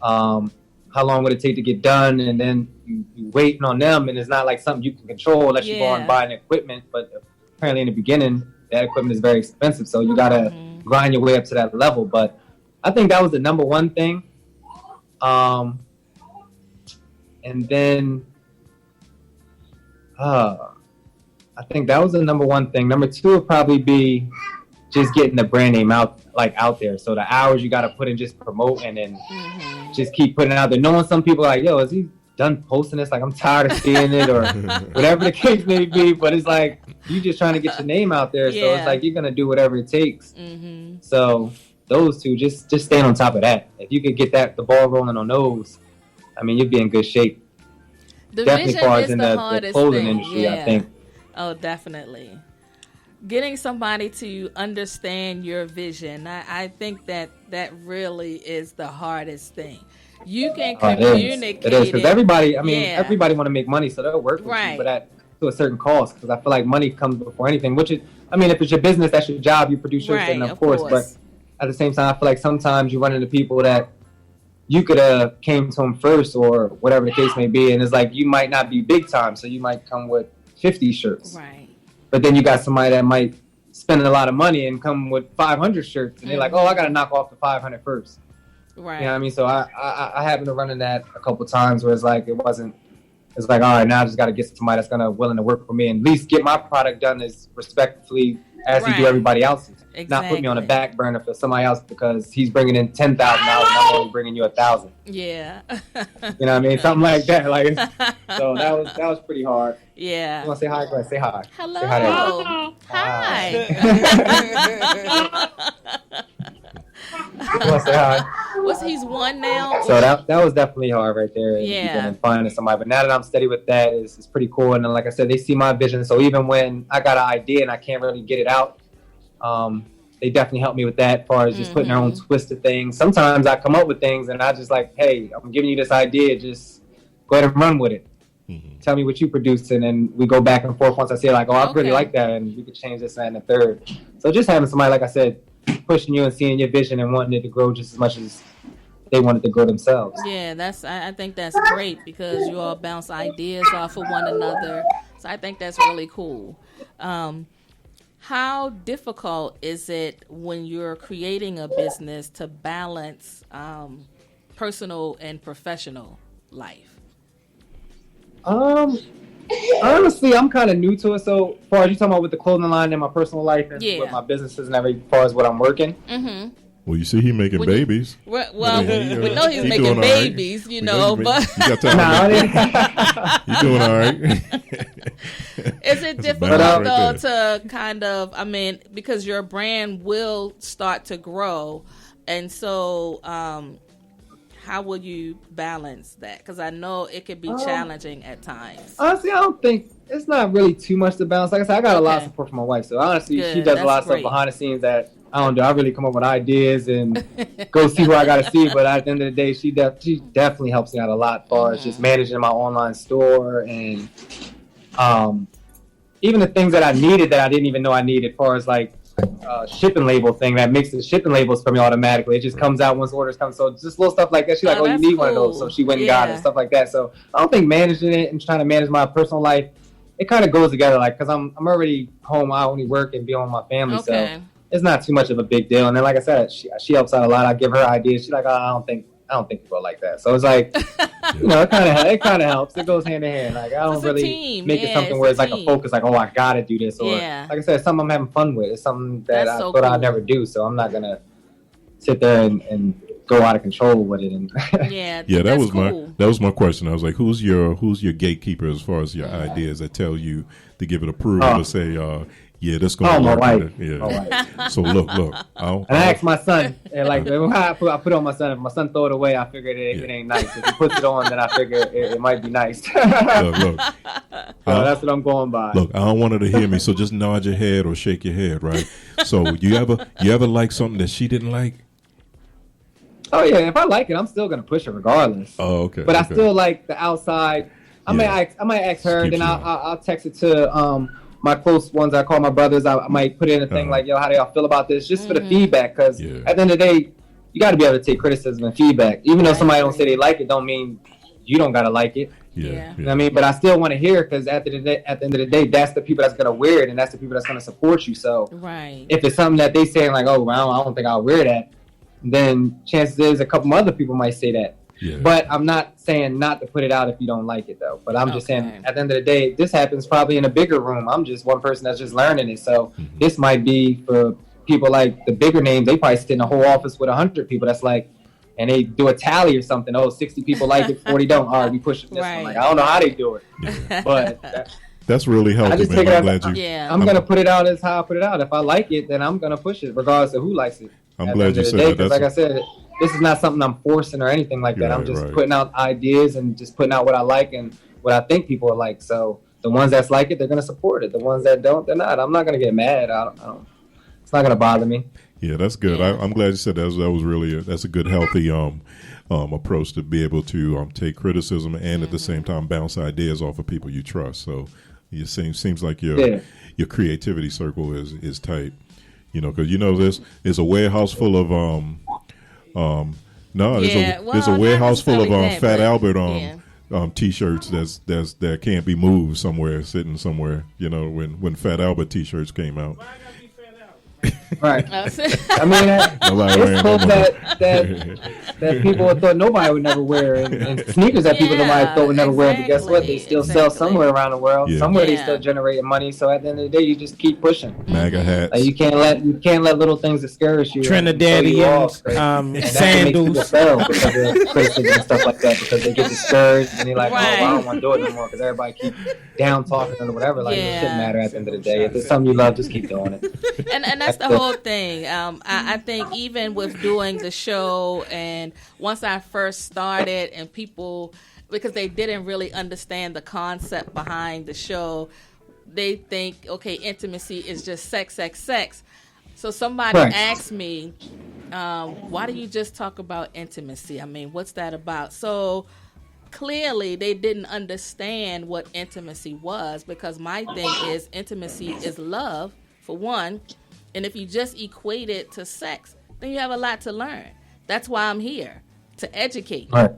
how long would it take to get done? And then you waiting on them, and it's not like something you can control unless you go and buy an equipment. But apparently in the beginning, that equipment is very expensive, so you gotta grind your way up to that level. But I think that was the number one thing. And then I think that was the number one thing. Number two would probably be just getting the brand name out there. So the hours you got to put in just promoting and just keep putting it out there. Knowing some people are like, yo, is he done posting this? Like, I'm tired of seeing it, or whatever the case may be. But it's like, you just trying to get your name out there. So it's like, you're going to do whatever it takes. So those two, just staying on top of that. If you could get the ball rolling on those, I mean, you'd be in good shape. The definitely vision far is as in the the hardest clothing thing. industry, I think. Oh, definitely. getting somebody to understand your vision, I think that really is the hardest thing. You can communicate. It is because everybody. I mean, everybody want to make money, so they'll work with you, but to a certain cost. Because I feel like money comes before anything. Which is, I mean, if it's your business, that's your job. You produce shirts, and of course. But at the same time, I feel like sometimes you run into people that you could have came to them first, or whatever the case may be, and it's like you might not be big time, so you might come with 50 shirts. Right. But then you got somebody that might spend a lot of money and come with 500 shirts, and they're like, "Oh, I got to knock off the 500 first." Right. You know what I mean? So I happen to run in that a couple times where it's like it's like, all right, now I just got to get somebody that's willing to work for me and at least get my product done as respectfully as he do everybody else's. Exactly. Not put me on a back burner for somebody else because he's bringing in $10,000 and I'm only bringing you $1,000. Yeah. You know what I mean? Something like that. Like, so that was pretty hard. Yeah. You want to say hi? Go ahead. Say hi. Hello. Say hi. You want to say hi? He's one now? So that was definitely hard right there. Yeah. And finding somebody. But now that I'm steady with that, it's pretty cool. And then, like I said, they see my vision. So even when I got an idea and I can't really get it out, they definitely help me with that as far as just putting their own twist to things. Sometimes I come up with things and I just like, hey, I'm giving you this idea. Just go ahead and run with it. Tell me what you produced. And then we go back and forth once I say like, oh, I really like that. And we could change this and the third. So just having somebody, like I said, pushing you and seeing your vision and wanting it to grow just as much as they wanted to grow themselves. Yeah, I think that's great because you all bounce ideas off of one another. So I think that's really cool. How difficult is it when you're creating a business to balance personal and professional life? Honestly, I'm kind of new to it. So, as far as you talking about with the clothing line and my personal life and with my businesses and everything, as far as what I'm working. Mm-hmm. Well, you see, he making babies. Well, we know he's making babies, you know, but you got time. You're doing all right. Is it difficult though to kind of? I mean, because your brand will start to grow, and so how will you balance that? Because I know it could be challenging at times. Honestly, I don't think it's not really too much to balance. Like I said, I got a lot of support from my wife, so honestly, she does a lot of stuff behind the scenes that I don't do. I really come up with ideas and go see where I got to see. But at the end of the day, she definitely helps me out a lot as far as just managing my online store and even the things that I needed that I didn't even know I needed as far as like shipping label thing that makes the shipping labels for me automatically. It just comes out once orders come. So just little stuff like that. She's like, oh, you need one of those. So she went and got it, stuff like that. So I don't think managing it and trying to manage my personal life, it kind of goes together. Like, because I'm already home. I only work and be on my family. So it's not too much of a big deal. And then, like I said, she helps out a lot. I give her ideas. She's like, oh, I don't think people like that. So it's like, you know, it kind of helps. It goes hand in hand. Like, I don't really make it something where it's like a focus, like, oh, I gotta do this, or like I said, it's something I'm having fun with. It's something that I thought I'd never do. So I'm not gonna sit there and go out of control with it. And that was my question. I was like, who's your gatekeeper as far as your ideas that tell you to give it approval to say, yeah, that's going to work. My wife. Yeah. So look. And I asked my son, and like I put on my son. If my son throw it away, I figure it ain't nice. If he puts it on, then I figure it might be nice. look. So that's what I'm going by. Look, I don't want her to hear me, so just nod your head or shake your head, right? So you ever like something that she didn't like? Oh yeah, if I like it, I'm still gonna push it regardless. Oh okay. But I still like the outside. I might ask her, then I'll text it to my close ones. I call my brothers. I might put in a thing like, yo, how do y'all feel about this? Just for the feedback, because at the end of the day, you got to be able to take criticism and feedback. Even though somebody don't say they like it, don't mean you don't gotta like it. You know what I mean? But I still want to hear it, because at the end of the day, that's the people that's gonna wear it, and that's the people that's gonna support you. So if it's something that they saying like, oh, well, I don't think I'll wear that, then chances is a couple other people might say that. But I'm not saying not to put it out if you don't like it, though. But I'm just saying, at the end of the day, this happens probably in a bigger room. I'm just one person that's just learning it. So this might be for people like the bigger names. They probably sit in a whole office with 100 people. That's like, and they do a tally or something. Oh, 60 people like it, 40 don't. All right, we push this one. Like, I don't know how they do it. But that's really helpful, man. I'm glad you. I'm going to put it out as how I put it out. If I like it, then I'm going to push it, regardless of who likes it. I'm glad you said that. Like I said, this is not something I'm forcing or anything like that. I'm just putting out ideas and just putting out what I like and what I think people will like. So the ones that's like it, they're gonna support it. The ones that don't, they're not. I'm not gonna get mad. I don't. It's not gonna bother me. Yeah, that's good. Yeah. I'm glad you said that. That was really that's a good, healthy approach to be able to take criticism and at the same time bounce ideas off of people you trust. So it seems like your creativity circle is tight. Because there's a warehouse full of there's a warehouse full of Fat Albert T-shirts that can't be moved somewhere, sitting somewhere. When Fat Albert T-shirts came out. Right. I mean, it's clothes that people thought nobody would never wear, and sneakers that people nobody thought would never wear. But guess what? They still sell somewhere around the world. Yeah. Somewhere they still generating money. So at the end of the day, you just keep pushing. MAGA hats. Like you can't let little things discourage you. Trinidadians, sandals, sell because of criticism and stuff like that, because they get discouraged and they're like, oh, I don't want to do it no more because everybody keep down talking or whatever. Like it shouldn't matter at the end of the day. If it's something you love, just keep doing it. And that's the whole thing. I think even with doing the show, and once I first started, and people, because they didn't really understand the concept behind the show, they think, okay, intimacy is just sex. So somebody asked me, why do you just talk about intimacy? I mean, what's that about? So clearly they didn't understand what intimacy was, because my thing is intimacy is love, for one. And if you just equate it to sex, then you have a lot to learn. That's why I'm here, to educate. Right.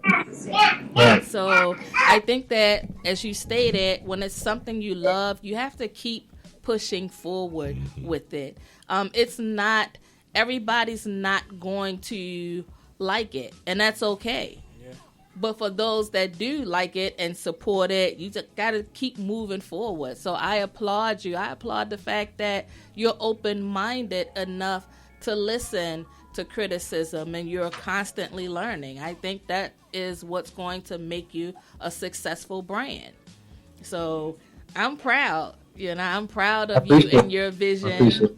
So I think that, as you stated, when it's something you love, you have to keep pushing forward with it. Everybody's not going to like it, and that's okay. But for those that do like it and support it, you just got to keep moving forward. So I applaud you. I applaud the fact that you're open-minded enough to listen to criticism, and you're constantly learning. I think that is what's going to make you a successful brand. So I'm proud. I'm proud of you and your vision.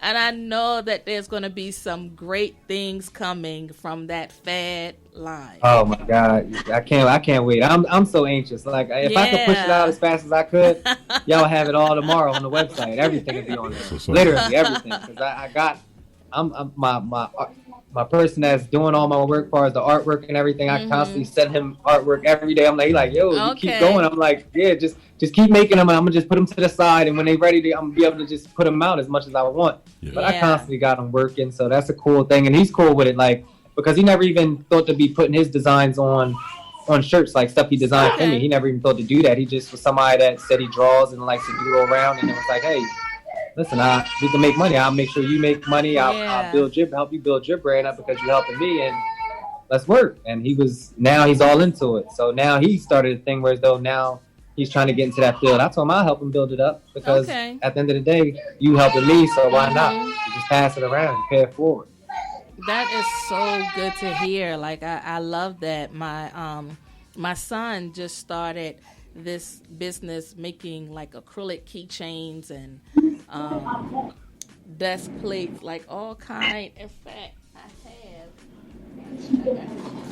And I know that there's going to be some great things coming from that FAD line. Oh my God, I can't wait. I'm so anxious. Like if I could push it out as fast as I could, y'all have it all tomorrow on the website. Everything will be on there. Literally everything. Because I'm my person that's doing all my work, as far as the artwork and everything. I constantly send him artwork every day. I'm like, yo, you keep going. I'm like, yeah, just keep making them. I'm gonna just put them to the side, and when they're ready, I'm gonna be able to just put them out as much as I want. But I constantly got him working, so that's a cool thing, and he's cool with it, like, because he never even thought to be putting his designs on shirts, like stuff he designed for me. He never even thought to do that. He just was somebody that said he draws and likes to doodle around, and it was like, hey, listen, we can make money. I'll make sure you make money. I'll help you build your brand up because you're helping me, and let's work. And now he's all into it. So now he started a thing where as though now he's trying to get into that field. I told him I'll help him build it up because at the end of the day, you helping me, so why not? You just pass it around and pay it forward. That is so good to hear. Like I love that. My son just started this business making like acrylic keychains and desk plates, like all kind. In fact, I have.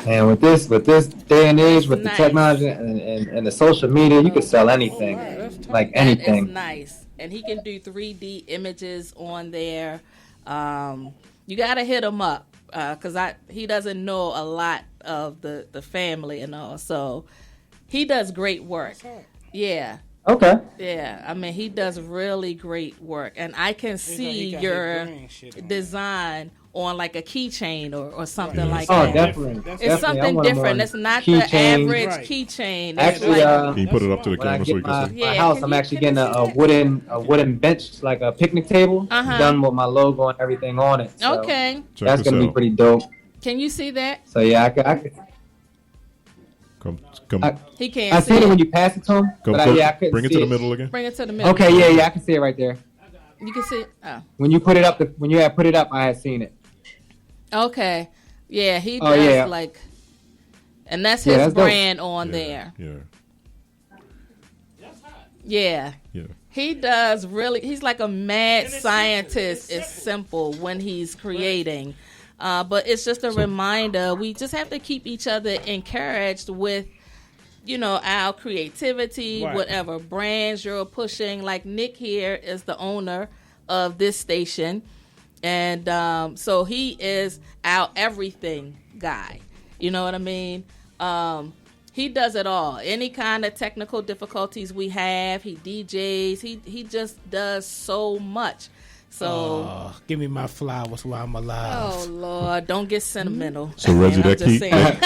And with this day and age, with the technology and the social media, you can sell anything, like anything. That's nice, and he can do 3D images on there. You gotta hit him up because he doesn't know a lot of the family and all, so he does great work. Yeah. Okay. Yeah, I mean, he does really great work, and I can see your design on like a keychain or something like that. Oh, definitely. It's something different. It's not the average keychain. Actually, can you put it up to the camera so you can see? My house, I'm actually getting a wooden bench, like a picnic table, done with my logo and everything on it. So okay. That's going to be pretty dope. Can you see that? So yeah, I could. He can't. I seen it when you pass it to him. I couldn't bring it to the middle again. Bring it to the middle. Okay, yeah, I can see it right there. You can see it. Oh. When you put it up, when you had put it up, I had seen it. Okay, yeah, he does like, and that's his brand on there. Yeah. He does really. He's like a mad scientist. It's simple when he's creating. But it's just a reminder. We just have to keep each other encouraged with our creativity, Right. whatever brands you're pushing. Like Nick here is the owner of this station, and so he is our everything guy. You know what I mean? He does it all. Any kind of technical difficulties we have, he DJs. He just does so much. So give me my flowers while I'm alive. oh Lord, don't get sentimental. So Reggie, I'm that just key. saying.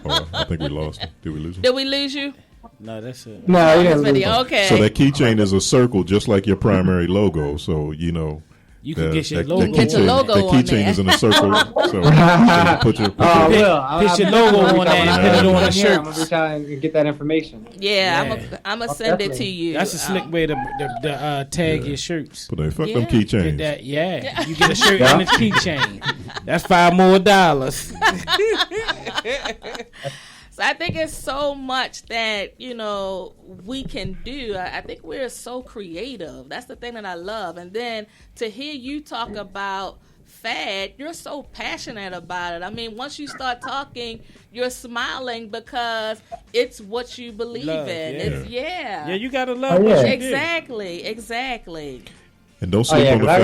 I think we lost him. Did we lose him? Did we lose you? No, that's it. No, you This didn't lose video, it. okay. So that keychain is a circle, just like your primary logo. So You can get your logo. Get your logo That on keychain there. is in a circle. So put your. Oh, Put well, your logo on that and put it on the shirt. I'm gonna reach out and get that information. Yeah, I'm gonna send it to definitely. you. That's a slick way to tag your shirts. But they fuck Yeah. them Get keychains. that, yeah. You get a shirt and a keychain. That's $5 more. So I think it's so much that, we can do. I think we're so creative. That's the thing that I love. And then to hear you talk about FAD, you're so passionate about it. I mean, once you start talking, you're smiling because it's what you believe Love, in. yeah. It's, yeah. Yeah, you gotta love Oh, what yeah. you do. Exactly. And don't Oh sleep yeah, on the because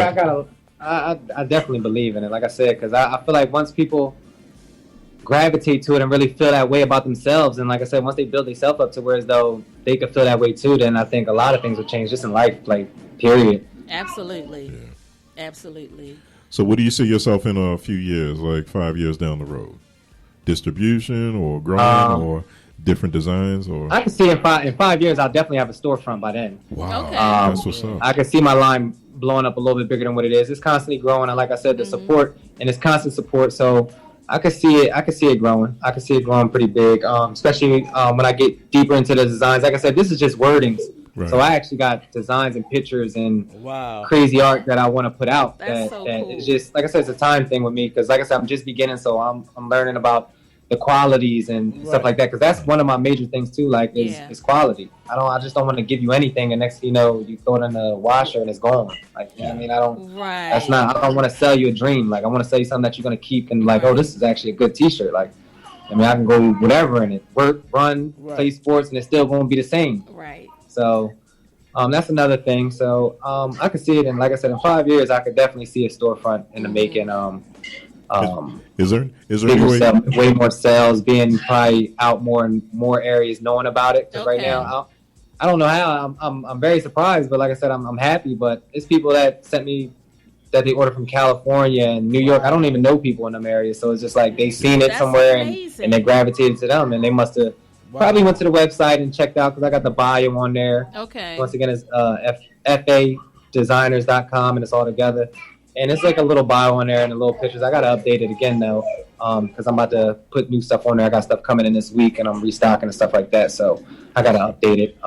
fact. I definitely believe in it. Like I said, because I feel like once people gravitate to it and really feel that way about themselves, and like I said, once they build themselves up to where as though they could feel that way too, then I think a lot of things will change just in life, like period. Absolutely. Absolutely. So what do you see yourself in a few years, like 5 years down the road? Distribution or growing or different designs or? I can see in 5 years I'll definitely have a storefront by then. Wow, Okay. that's what's up. I can see my line blowing up a little bit bigger than what it is. It's constantly growing, and like I said, the support and it's constant support. So I could see it. I could see it growing. I could see it growing pretty big, especially when I get deeper into the designs. Like I said, this is just wordings. Right. So I actually got designs and pictures and Wow. crazy art that I want to put out. That's that, so that cool. It's just like I said, it's a time thing with me because, like I said, I'm just beginning, so I'm learning about the qualities and stuff like that. Because that's one of my major things too. Like is quality. I just don't want to give you anything, and next thing you know, you throw it in the washer and it's gone. Like you know what I mean, I don't. Right. That's not. I don't want to sell you a dream. Like I want to sell you something that you're gonna keep and like, oh, this is actually a good T-shirt. Like, I mean, I can go whatever in it, work, run, play sports, and it's still gonna be the same. Right. So, that's another thing. So, I could see it, and like I said, in 5 years, I could definitely see a storefront in the making. Is there Bigger any way? way more sales, being probably out more and more areas, knowing about it. Because right Okay. now, I don't know how. I'm very surprised, but like I said, I'm happy. But it's people that sent me that they ordered from California and New York. I don't even know people in them areas, so it's just like they seen it That's somewhere amazing. and they gravitated to them, and they must have probably went to the website and checked out because I got the bio on there. Okay. Once again, it's FAdesigners.com, and it's all together. And it's like a little bio on there and the little pictures. I got to update it again, though, because I'm about to put new stuff on there. I got stuff coming in this week, and I'm restocking and stuff like that. So I got to update it.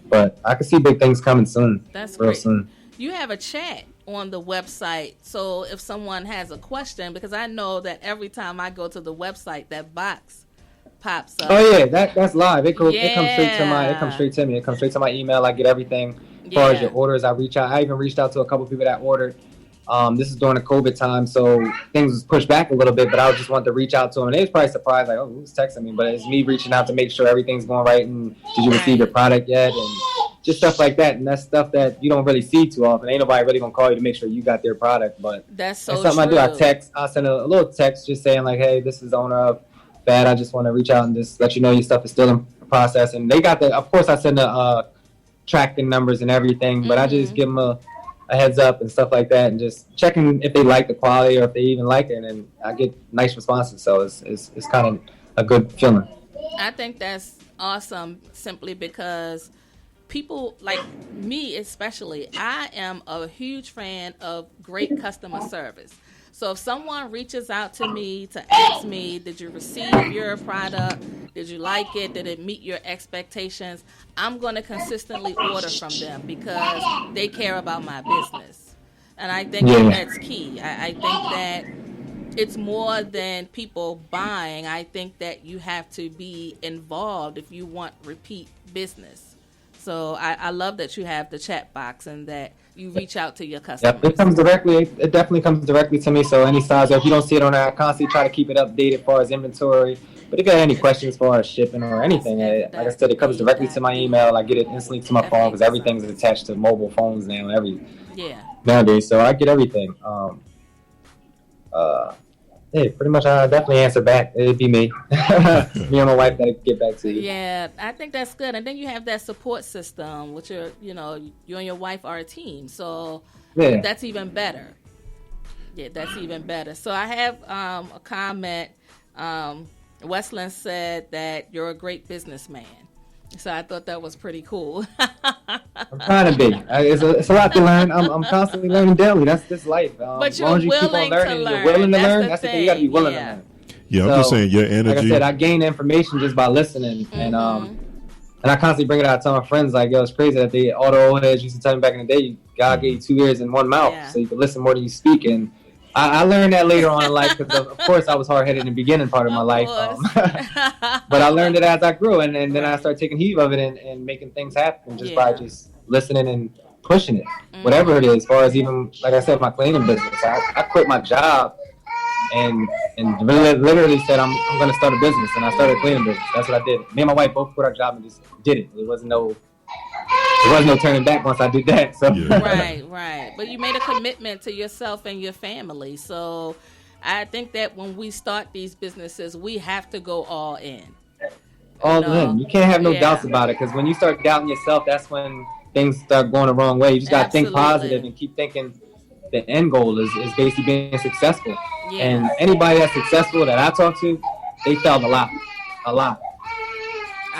But I can see big things coming soon. That's real great. soon. You have a chat on the website, so if someone has a question, because I know that every time I go to the website, that box pops up. Oh yeah, that's live. It comes straight to Yeah. it comes straight to me. It comes straight to my email. I get everything. As far as your orders, I reach out. I even reached out to a couple people that ordered. This is during the COVID time, so things was pushed back a little bit. But I just wanted to reach out to them, and they was probably surprised, like, "Oh, who's texting me?" But it's me reaching out to make sure everything's going right. And did you receive your product yet? And just stuff like that. And that's stuff that you don't really see too often. Ain't nobody really gonna call you to make sure you got their product. But That's so it's something true. I do. I send a little text just saying like, "Hey, this is the owner of FAD. I just want to reach out and just let you know your stuff is still in process." And they got of course, I send the tracking numbers and everything, but I just give them a heads up and stuff like that, and just checking if they like the quality or if they even like it, and I get nice responses. So it's kind of a good feeling. I think that's awesome, simply because people like me, especially, I am a huge fan of great customer service. So if someone reaches out to me to ask me, did you receive your product? Did you like it? Did it meet your expectations? I'm going to consistently order from them because they care about my business. And I think that's key. I think that it's more than people buying. I think that you have to be involved if you want repeat business. So I love that you have the chat box and that you reach out to your customers. Yep, it comes directly. It definitely comes directly to me. So any size, or if you don't see it on there, I constantly try to keep it updated as far as inventory, But if you have any questions as far as shipping or anything, like I said, it comes directly to my email. I get it instantly to my phone because everything's attached to mobile phones now. Nowadays, so I get everything. Yeah, pretty much. I definitely answer back. It'd be me, me and my wife that get back to you. Yeah, I think that's good. And then you have that support system, which you and your wife are a team, so that's even better. Yeah, that's even better. So I have a comment. Westland said that you're a great businessman. So I thought that was pretty cool. I'm trying to be. It's a lot to learn. I'm constantly learning daily. That's this life. But you're willing to learn. You're willing to learn. That's the thing. You got to be willing to learn. Yeah, I'm just saying your energy. Like I said, I gain information just by listening, and I constantly bring it out to my friends. Like, yo, it's crazy that all the old heads used to tell me back in the day, God gave you 2 ears and 1 mouth, so you can listen more than you speak. And I learned that later on in life because, of course, I was hard-headed in the beginning part of my life. But I learned it as I grew, and then I started taking heed of it and making things happen just by just listening and pushing it, whatever it is. As far as even, like I said, my cleaning business, I quit my job and literally said I'm going to start a business, and I started a cleaning business. That's what I did. Me and my wife both quit our job and just did it. There was no turning back once I did that. So. Right. But you made a commitment to yourself and your family. So I think that when we start these businesses, we have to go all in. All in. You can't have no doubts about it, because when you start doubting yourself, that's when things start going the wrong way. You just got to think positive and keep thinking the end goal is basically being successful. Yeah. And anybody that's successful that I talk to, they failed a lot.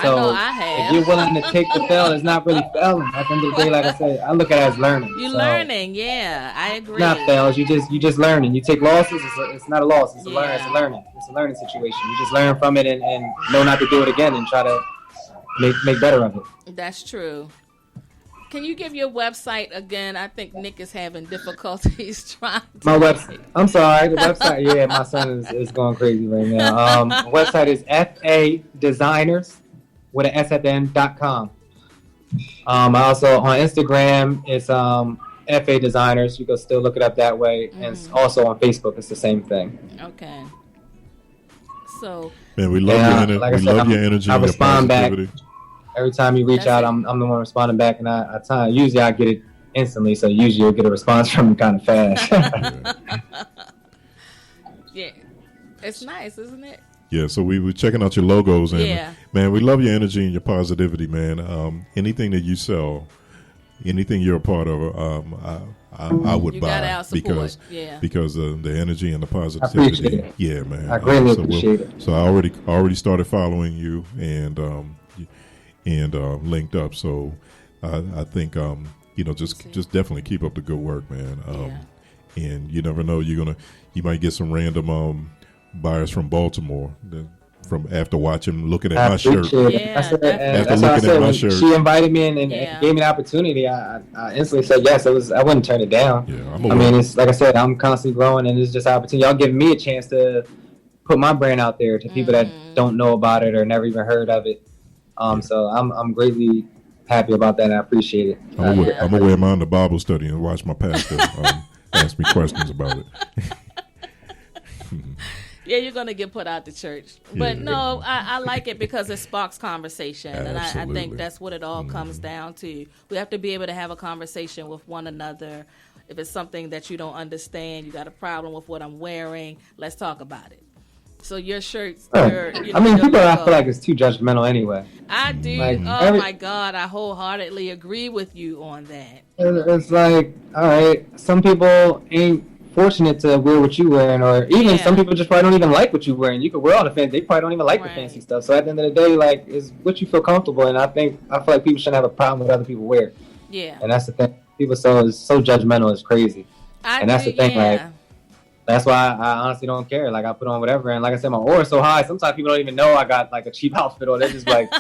So I know I have. If you're willing to take the fail, it's not really failing. At the end of the day, like I said, I look at it as learning. You're learning, I agree. It's not fails. You just learning. You take losses. It's not a loss. It's a learning. It's a learning. It's a learning situation. You just learn from it and know not to do it again and try to make better of it. That's true. Can you give your website again? I think Nick is having difficulties trying to... My website. I'm sorry. The website. Yeah, my son is going crazy right now. My website is FAD Designers with an S at the end.com. I also on Instagram it's FA Designers. You can still look it up that way, and it's also on Facebook. It's the same thing. Okay. So. Man, we love your energy. We love your energy. I and respond your positivity. back. Every time you reach out, I'm the one responding back, and usually I get it instantly. So usually you'll get a response from me kind of fast. Yeah, it's nice, isn't it? Yeah, so we were checking out your logos, and man, we love your energy and your positivity, man. Anything that you sell, anything you're a part of, I would buy because the energy and the positivity. I appreciate it. Yeah, man. I greatly appreciate it. So I already started following you and linked up. So I think just definitely keep up the good work, man. And you never know, you might get some random buyers from Baltimore from after looking at my shirt. That's what I said when she invited me and gave me the opportunity. I instantly said yes. I wouldn't turn it down. I mean, it's like I said, I'm constantly growing, and it's just an opportunity. Y'all giving me a chance to put my brand out there to people that don't know about it or never even heard of it. So I'm greatly happy about that, and I appreciate it. I'm gonna wear mine to Bible study and watch my pastor ask me questions about it. Yeah, you're going to get put out the church. But no, I like it because it sparks conversation. And I think that's what it all comes down to. We have to be able to have a conversation with one another. If it's something that you don't understand, you got a problem with what I'm wearing, let's talk about it. So your shirts, people I feel like it's too judgmental anyway. I do. My God, I wholeheartedly agree with you on that. It's like, all right, some people ain't fortunate to wear what you wearing, or even some people just probably don't even like what you wearing. You could wear all the fancy, they probably don't even like the fancy stuff. So at the end of the day, like, it's what you feel comfortable in. I feel like people shouldn't have a problem with other people wear. Yeah. And that's the thing. People so judgmental, it's crazy. That's the thing, like, that's why I honestly don't care. Like, I put on whatever, and like I said, my aura is so high, sometimes people don't even know I got like a cheap outfit, or they're just like,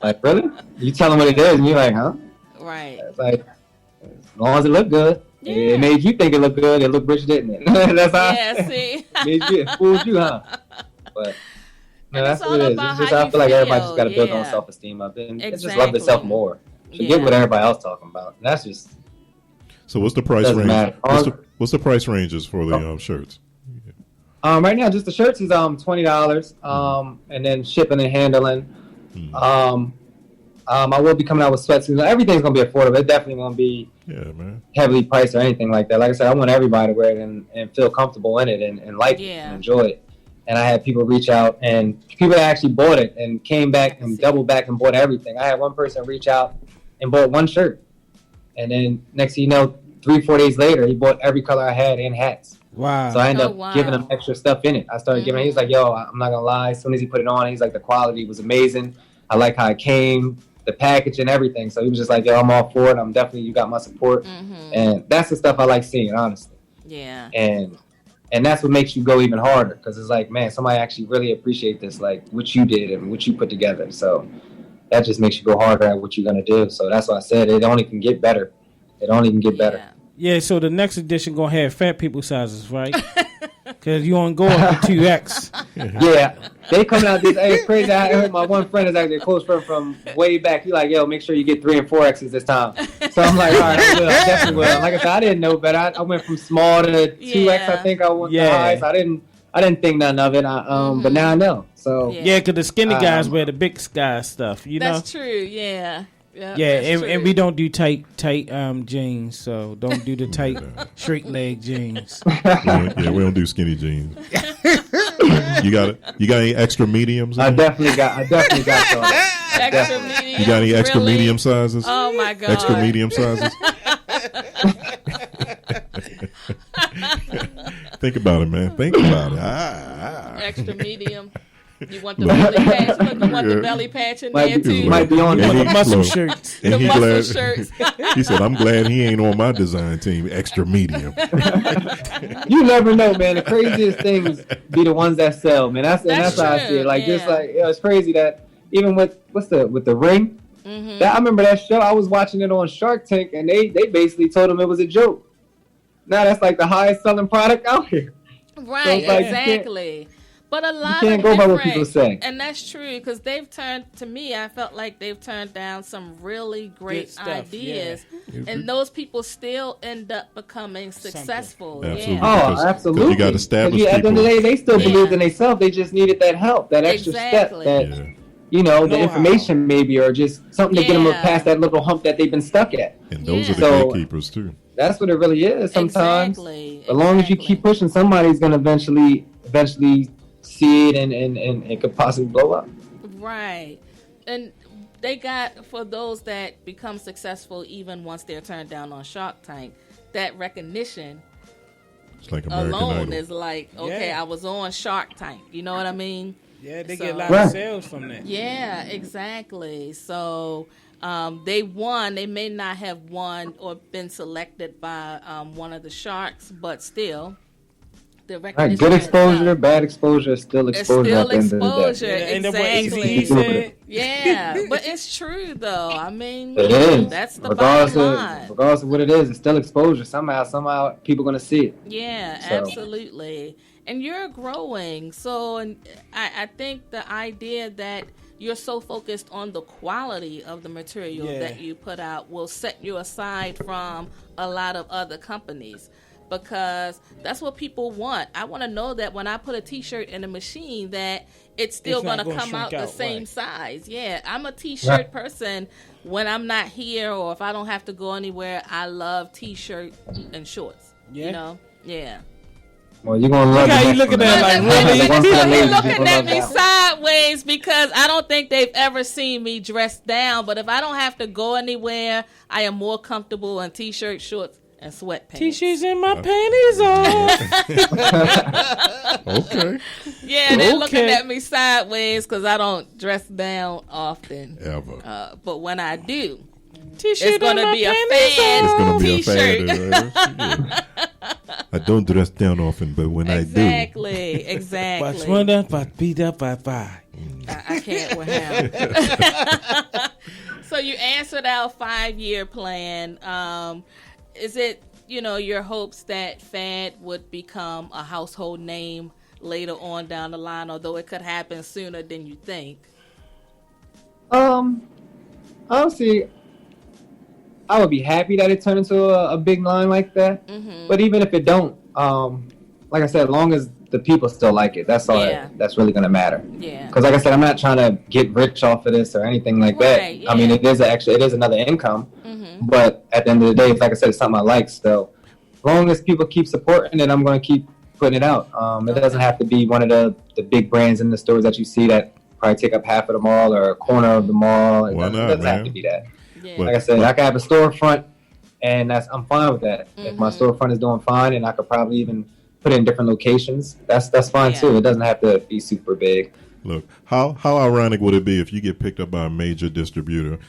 like, really? You tell them what it is, and you're like, huh? Right. It's like, as long as it look good. Yeah. It made you think it looked good. It looked rich, didn't it? That's how. See. It fooled you, huh? But no, that's what it is. It's just, I feel like everybody just got to build on self-esteem up, and just love themselves more. Forget what everybody else talking about. And that's just. So what's the price range? What's the price ranges for the shirts? Right now, just the shirts is $20, and then shipping and handling. I will be coming out with sweatsuits. Everything's gonna be affordable. It definitely won't be heavily priced or anything like that. Like I said, I want everybody to wear it and feel comfortable in it and like it and enjoy it. And I had people reach out, and people that actually bought it and came back and doubled back and bought everything. I had one person reach out and bought one shirt, and then next thing you know, 3-4 days later, he bought every color I had and hats. Wow. So I ended up giving him extra stuff in it. I started giving him, he was like, yo, I'm not gonna lie, as soon as he put it on, he's like, the quality was amazing. I like how it came, the package and everything. So he was just like, yo, I'm all for it. I'm definitely, you got my support. And that's the stuff I like seeing, honestly. Yeah. And that's what makes you go even harder, because it's like, man, somebody actually really appreciate this, like what you did and what you put together. So that just makes you go harder at what you're gonna do. So that's why I said it only can get better. It only can get better. Yeah, so the next edition gonna have fat people sizes, right? Because you want to go up to 2X. Yeah, they coming out this. Hey, it's crazy. I heard my one friend is actually a close friend from way back. He like, yo, make sure you get 3 and 4X's this time. So I'm like, all right, I will. I definitely will. Like I said, I didn't know better. I went from small to 2X. I think I went the highest. I didn't think nothing of it. But now I know. So yeah, because the skinny guys wear the big guy stuff. You know, that's true. Yeah. Yeah, and we don't do tight jeans, so don't do the tight straight leg jeans. We don't do skinny jeans. You got any extra mediums? I definitely got some. Extra medium. You got any extra medium sizes? Oh my god. Extra medium sizes. Think about it, man. Think about it. Extra medium. You want the belly patch? Look, you want the belly patch in there too? Might be on the muscle shirts. The muscle shirts. He said, "I'm glad he ain't on my design team. Extra medium." You never know, man. The craziest things be the ones that sell, man. That's how I see it. Like just like it's crazy that even with the ring. That I remember that show. I was watching it on Shark Tank, and they basically told him it was a joke. Now that's like the highest selling product out here. Right, so exactly. But a lot you can't go by what people say. And that's true, because they've turned, to me, I felt like they've turned down some really great ideas. Yeah. And those people still end up becoming successful. Absolutely. Yeah. Oh, absolutely. You got established people. At the end of the day, they still believed in themselves. They just needed that help, that extra step, that, the information maybe, or just something to get them past that little hump that they've been stuck at. And those are the gatekeepers, too. That's what it really is sometimes. Exactly. As long as you keep pushing, somebody's going to eventually see it and it could possibly blow up. Right. And they got, for those that become successful even once they're turned down on Shark Tank, that recognition like alone is like, okay, I was on Shark Tank. You know what I mean? Yeah, they get a lot of sales from that. Yeah, exactly. So they won. They may not have won or been selected by one of the sharks, but still, the recognition. Good exposure, bad exposure, still exposure. It's still exposure. Exactly. Yeah, but it's true though. I mean, it is. That's the bottom line. Regardless of what it is, it's still exposure. Somehow, people are gonna see it. Yeah, absolutely. And you're growing, so I think the idea that you're so focused on the quality of the material that you put out will set you aside from a lot of other companies, because that's what people want. I want to know that when I put a T-shirt in a machine that it's still going to come out the same size. Yeah, I'm a T-shirt person when I'm not here, or if I don't have to go anywhere. I love T-shirt and shorts. Yeah. You know? Yeah. Well, you're gonna love. Look how you looking at like really? You're looking at me sideways because I don't think they've ever seen me dressed down. But if I don't have to go anywhere, I am more comfortable in T-shirt, shorts, and sweatpants. T-shirts and my panties on. Okay. Yeah, they're looking at me sideways because I don't dress down often. Ever. But when I do, T-shirt it's going to be a FAD It's going to be T-shirt. a FAD. I don't dress down often, but when I do. Exactly. I can't with him. So you answered our 5-year plan. Is it, your hopes that FAD would become a household name later on down the line, although it could happen sooner than you think? Honestly, I would be happy that it turned into a big line like that. Mm-hmm. But even if it don't, like I said, as long as the people still like it. That's all that's really going to matter. Yeah. Because like I said, I'm not trying to get rich off of this or anything like that. Yeah. I mean, it is another income. But at the end of the day, like I said, it's something I like still. As long as people keep supporting it, I'm going to keep putting it out. It doesn't have to be one of the big brands in the stores that you see that probably take up half of the mall or a corner of the mall. It doesn't have to be that. Yeah. Like I said, I can have a storefront, and I'm fine with that. If my storefront is doing fine, and I could probably even put it in different locations, that's fine too. It doesn't have to be super big. Look, how ironic would it be if you get picked up by a major distributor,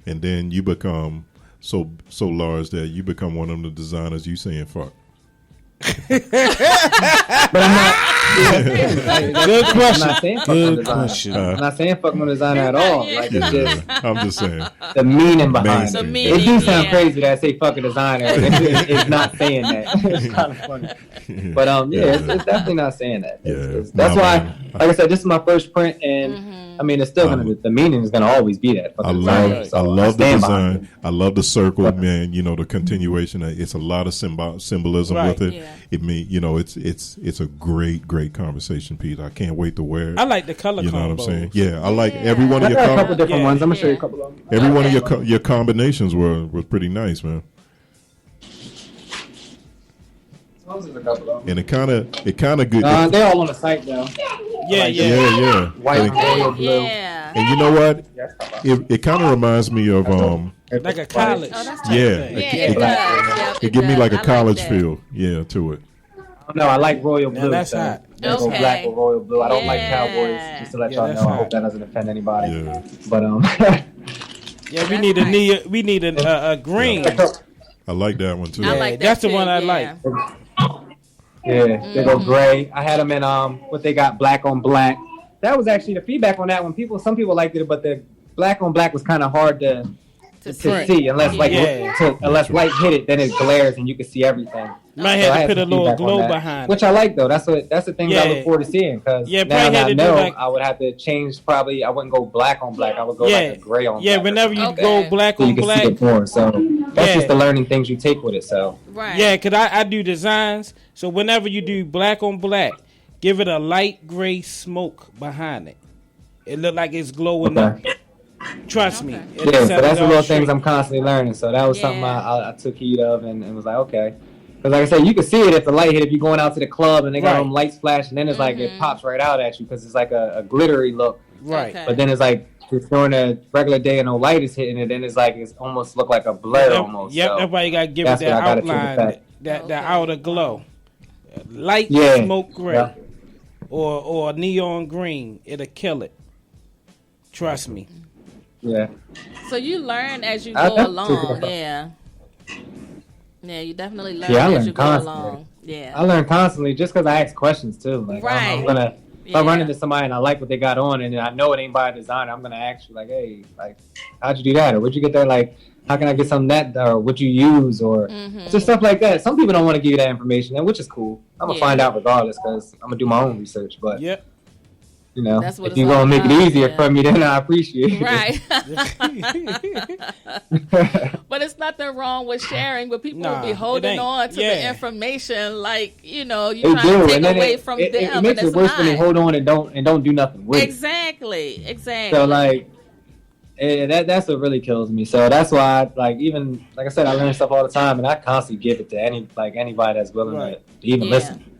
and then you become so large that you become one of the designers you saying fuck? But I'm not. Good question. I'm not saying fuck my designer at all. Like it's just. I'm just saying the meaning behind it. Meaning, it do sound crazy that I say fuck a designer. It's not saying that. It's kind of funny. But it's definitely not saying that. That's why, like I said, this is my first print, and I mean, it's still gonna. The meaning is gonna always be that. I love the design. I love the circle, man. You know, the continuation. It's a lot of symbolism with it. Yeah. It mean, you know, it's a great conversation piece. I can't wait to wear it. I like the color. You know combos. what I'm saying? Yeah, I like every one of your. I got a couple different ones. I'm gonna show you a couple of them. Every one of your combinations were pretty nice, man. And it kind of good. They're all on the site though. Yeah. White, royal blue. And you know what? It kind of reminds me of like a college. It gives me like a college feel. Yeah, to it. No, I like royal blue. That's hot. Go black or royal blue. I don't like cowboys. Just to let y'all know. I hope that doesn't offend anybody. Yeah. But yeah, we need a green. I like that one too. I like that that's the too, one I like. Yeah, they go gray. I had them in what they got black on black. That was actually the feedback on that one. Some people liked it, but the black on black was kind of hard to see unless unless light hit it, then it glares and you can see everything. Might have to put a little glow behind it. Which I like though. That's the thing I look forward to seeing because now that I know I would have to change. Probably I wouldn't go black on black. I would go like a gray on black. Yeah, whenever you go black on black, see it more. So that's just the learning things you take with it. So yeah, because I do designs. So whenever you do black on black, give it a light gray smoke behind it. It look like it's glowing up. Trust me. So that's the little things I'm constantly learning. So that was something I took heed of and was like, okay. Because like I said, you can see it if the light hit. If you're going out to the club and they got them lights flashing, then it's like it pops right out at you because it's like a glittery look. Right. But then it's like during a regular day and no light is hitting it, then it's like it's almost look like a blur almost. Yep, so that's why you got to give it that outline, that outer glow. Light smoke gray or neon green. It'll kill it. Trust me. Yeah. So you learn as you go along. Yeah, you definitely learn as you go along. Yeah. I learn constantly just because I ask questions too. Like I'm gonna if I run into somebody and I like what they got on and I know it ain't by a designer, I'm gonna ask you like, hey, like how'd you do that? Or where'd you get that? Like, how can I get something that or what you use or just stuff like that. Some people don't want to give you that information, which is cool. I'm gonna find out regardless because I'm gonna do my own research. But you know, if you're going to make it easier for me, then I appreciate it. Right. But it's nothing wrong with sharing, but people will be holding on to the information like, you know, you're trying to take away from them. It makes it worse when they hold on and don't do nothing with it. Exactly. So, like, that's what really kills me. So that's why, like I said, I learn stuff all the time, and I constantly give it to anybody that's willing to even listen.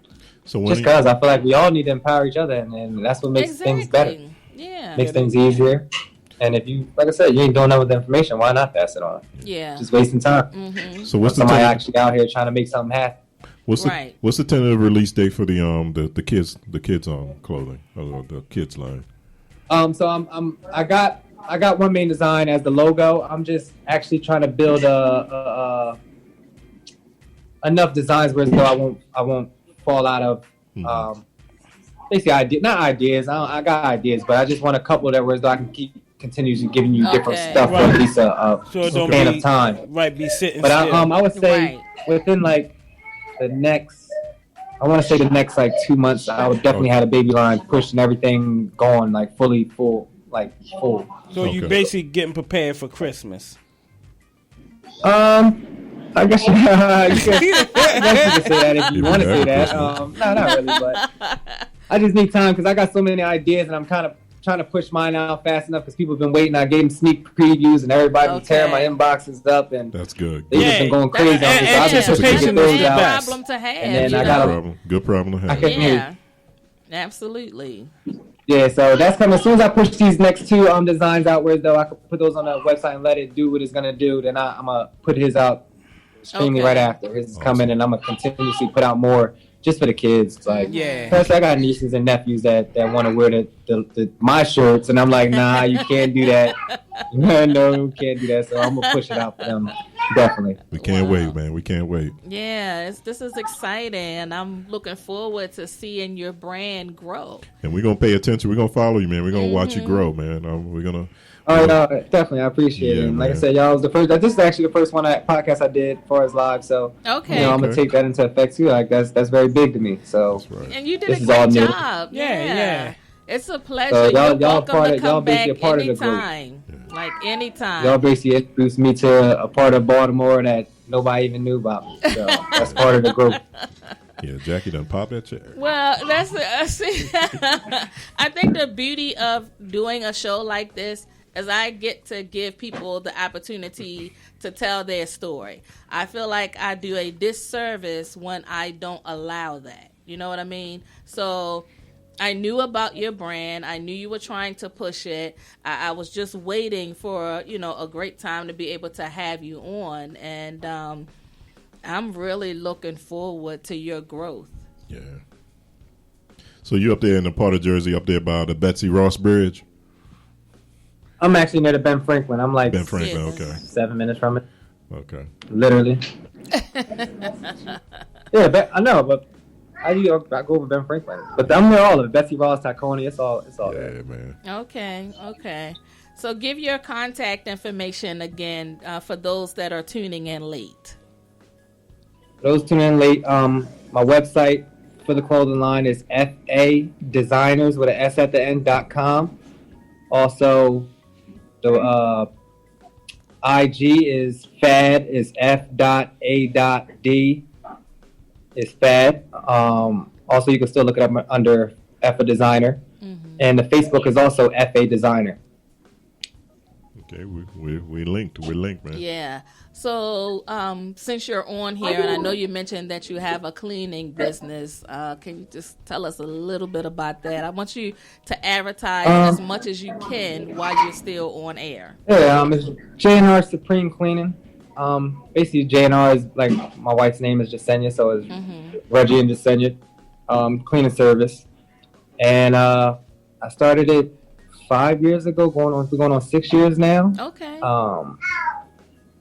So just because I feel like we all need to empower each other, and that's what makes things better. Yeah, makes things easier. And if you, like I said, you ain't doing that with the information, why not pass it on? Yeah, just wasting time. So what's somebody actually out here trying to make something happen? What's the tentative release date for the kids clothing or the kids line? So I got one main design as the logo. I'm just actually trying to build enough designs where I won't fall out of basically not ideas. I got ideas, but I just want a couple that where I can keep continuously giving you different stuff for at least a span of time. Right, be sitting. But I would say within like the next, I want to say the next like 2 months, I would definitely have a baby line pushing everything going like full. So you basically getting prepared for Christmas. I guess you can say that if you want to say that. No, not really, but I just need time because I got so many ideas and I'm kind of trying to push mine out fast enough because people have been waiting. I gave them sneak previews and everybody been tearing my inboxes up and that's good. They've just been going crazy. Anticipation is the best. Problem to have. And then I got good problem to have. Yeah, absolutely. Yeah, so that's coming. As soon as I push these next two designs out, where though I could put those on the website and let it do what it's gonna do, then I'm gonna put his out extremely right after. His is coming, and I'm gonna continuously put out more just for the kids. Like, plus I got nieces and nephews that want to wear the my shirts, and I'm like, nah, you can't do that. No, you can't do that. So I'm gonna push it out for them. Definitely. We can't wait, man. We can't wait. Yeah, this is exciting. I'm looking forward to seeing your brand grow. And we're going to pay attention. We're going to follow you, man. We're going to watch you grow, man. We're going to... Oh, no, definitely. I appreciate it. And like I said, y'all was the first... This is actually the first podcast I did as far as live. So, I'm going to take that into effect, too. Like, that's very big to me. So, that's right. And you did a great job. Yeah. It's a pleasure. So y'all basically a part of the group. Like anytime. Y'all basically introduced me to a part of Baltimore that nobody even knew about me. So that's part of the group. Yeah, Jackie done pop that chair. Well, I think the beauty of doing a show like this is I get to give people the opportunity to tell their story. I feel like I do a disservice when I don't allow that. You know what I mean? So I knew about your brand. I knew you were trying to push it. I was just waiting for, a great time to be able to have you on. And I'm really looking forward to your growth. Yeah. So you up there in the part of Jersey, up there by the Betsy Ross Bridge? I'm actually near the Ben Franklin. I'm like Ben Franklin, okay. 7 minutes from it. Okay. Literally. Yeah, I know, but I go over Ben Franklin, but I'm near all of it. Betsy Ross, Tacony, it's all there. Yeah, man. Okay. So give your contact information again for those that are tuning in late. Those tuning in late, my website for the clothing line is FA Designers with an S at the end.com. Also, the IG is FAD is F.A.D. Is FAD. Also, you can still look it up under FA Designer. Mm-hmm. And the Facebook is also FA Designer. Okay, we linked. We're linked, man. Yeah. So, since you're on here, and I know you mentioned that you have a cleaning business, can you just tell us a little bit about that? I want you to advertise as much as you can while you're still on air. Yeah, it's J&R Supreme Cleaning. Basically, J&R is like my wife's name is Jasenia, so it's Reggie and Jasenia cleaning service. And I started it 5 years ago, going on 6 years now. Okay.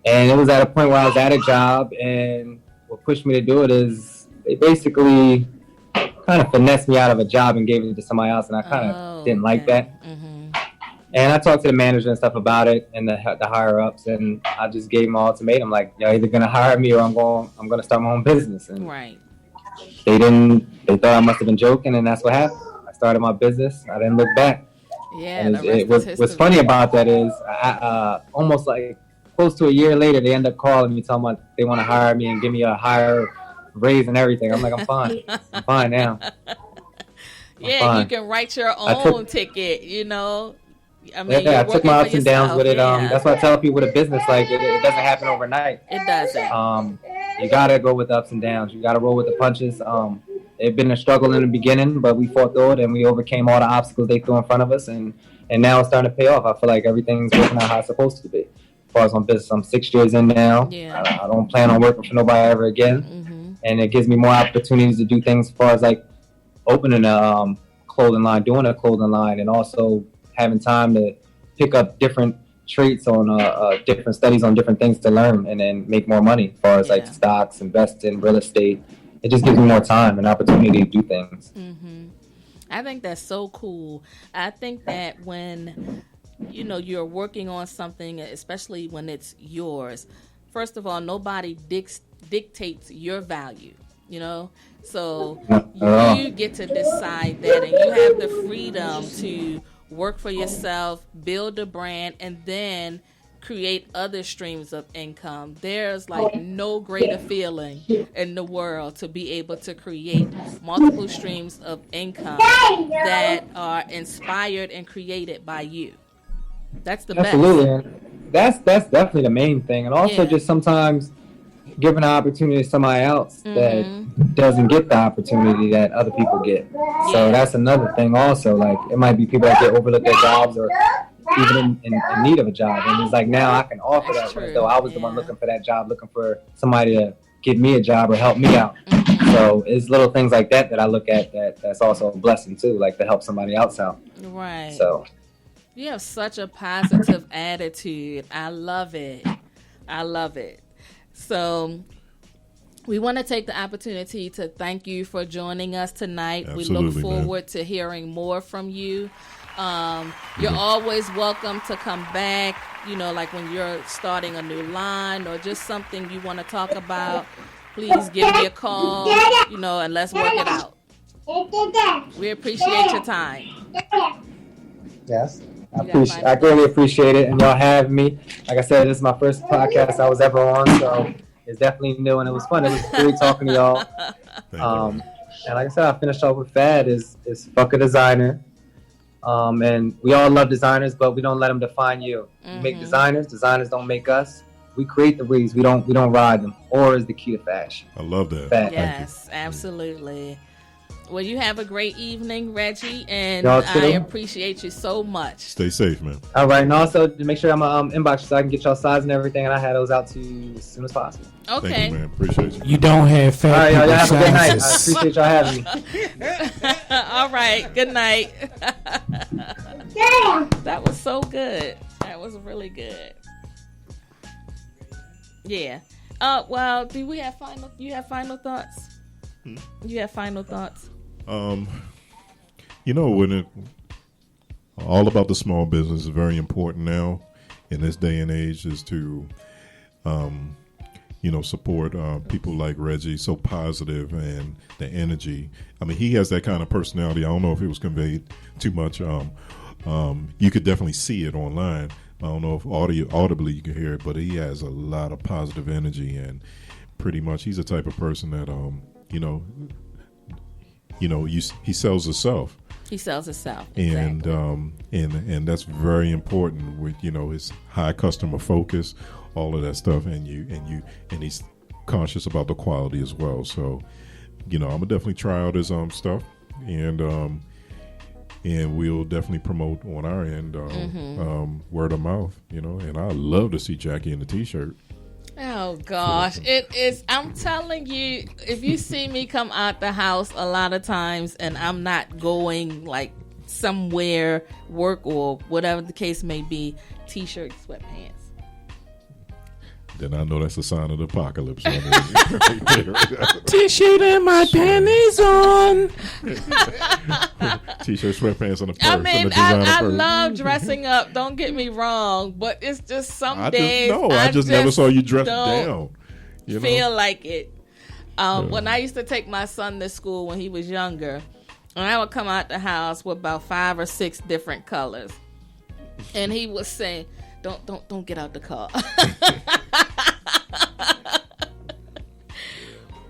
And it was at a point where I was at a job, and what pushed me to do it is they basically kind of finessed me out of a job and gave it to somebody else, and I kind of didn't like that. Mm-hmm. And I talked to the manager and stuff about it, and the higher ups, and I just gave them an ultimatum, like, y'all either gonna hire me or I'm gonna start my own business. And they thought I must have been joking, and that's what happened. I started my business. I didn't look back. Yeah. And what's funny about that is I almost like close to a year later, they end up calling me, telling me they want to hire me and give me a higher raise and everything. I'm like, I'm fine. I'm fine now. You can write your own ticket, I mean, I took my ups and downs with it. That's why I tell people with a business, like, it doesn't happen overnight. It doesn't. You got to go with the ups and downs. You got to roll with the punches. It's been a struggle in the beginning, but we fought through it, and we overcame all the obstacles they threw in front of us, and now it's starting to pay off. I feel like everything's working out how it's supposed to be. As far as my business, I'm 6 years in now. Yeah. I don't plan on working for nobody ever again, and it gives me more opportunities to do things as far as like opening a clothing line, doing a clothing line, and also having time to pick up different traits on different studies on different things to learn, and then make more money as far as like stocks, invest in real estate. It just gives me more time and opportunity to do things. Mm-hmm. I think that's so cool. I think that when you're working on something, especially when it's yours, first of all, nobody dictates your value, so you get to decide that, and you have the freedom to work for yourself, build a brand, and then create other streams of income. There's like no greater feeling in the world to be able to create multiple streams of income that are inspired and created by you. That's the Absolutely. best. That's definitely the main thing. And also just sometimes giving an opportunity to somebody else that doesn't get the opportunity that other people get. So that's another thing also. Like, it might be people that get overlooked their jobs or even in need of a job. And it's like, now I can offer that, as though I was the one looking for that job, looking for somebody to give me a job or help me out. So it's little things like that I look at that's also a blessing too, like to help somebody else out. Right. So you have such a positive attitude. I love it. So we want to take the opportunity to thank you for joining us tonight. Absolutely, we look forward to hearing more from you. You're always welcome to come back, like when you're starting a new line or just something you want to talk about. Please give me a call, and let's work it out. We appreciate your time. Yes. I greatly appreciate it, and y'all having me. Like I said, this is my first podcast I was ever on, so it's definitely new, and it was fun. It was great talking to y'all. And like I said, I finished off with FAD is fuck a designer. And we all love designers, but we don't let them define you. We make designers don't make us. We create the breeze. We don't ride them. Or is the key to fashion. I love that. Yes, absolutely. Well, you have a great evening, Reggie, and I appreciate you so much. Stay safe, man. All right, and also to make sure I'm inbox so I can get y'all size and everything, and I had those out to you as soon as possible. Okay. Thank you, man. Appreciate you. You don't have fat. All right, y'all have a good night. I sizes. appreciate y'all having me. All right, good night. That was so good. That was really good. Yeah. Well, do we have you have final thoughts? You have final thoughts? When all about the small business is very important now in this day and age is to, support people like Reggie, so positive, and the energy. I mean, he has that kind of personality. I don't know if it was conveyed too much. You could definitely see it online. I don't know if audibly you can hear it, but he has a lot of positive energy, and pretty much he's the type of person that he sells himself. He sells himself, exactly. and that's very important with his high customer focus, all of that stuff, and he's conscious about the quality as well. So, I'm gonna definitely try out his stuff, and we'll definitely promote on our end, word of mouth, and I love to see Jackie in the t-shirt. Oh gosh, it is. I'm telling you, if you see me come out the house a lot of times and I'm not going like somewhere, work or whatever the case may be, t-shirt, sweatpants. Then I know that's a sign of the apocalypse. T-shirt and my panties on. T-shirt, sweatpants on the purse. I love dressing up. Don't get me wrong, but it's just some days. I just never saw you dressed down. Feel like it. When I used to take my son to school when he was younger, and I would come out the house with about 5 or 6 different colors, and he would say, "Don't get out the car."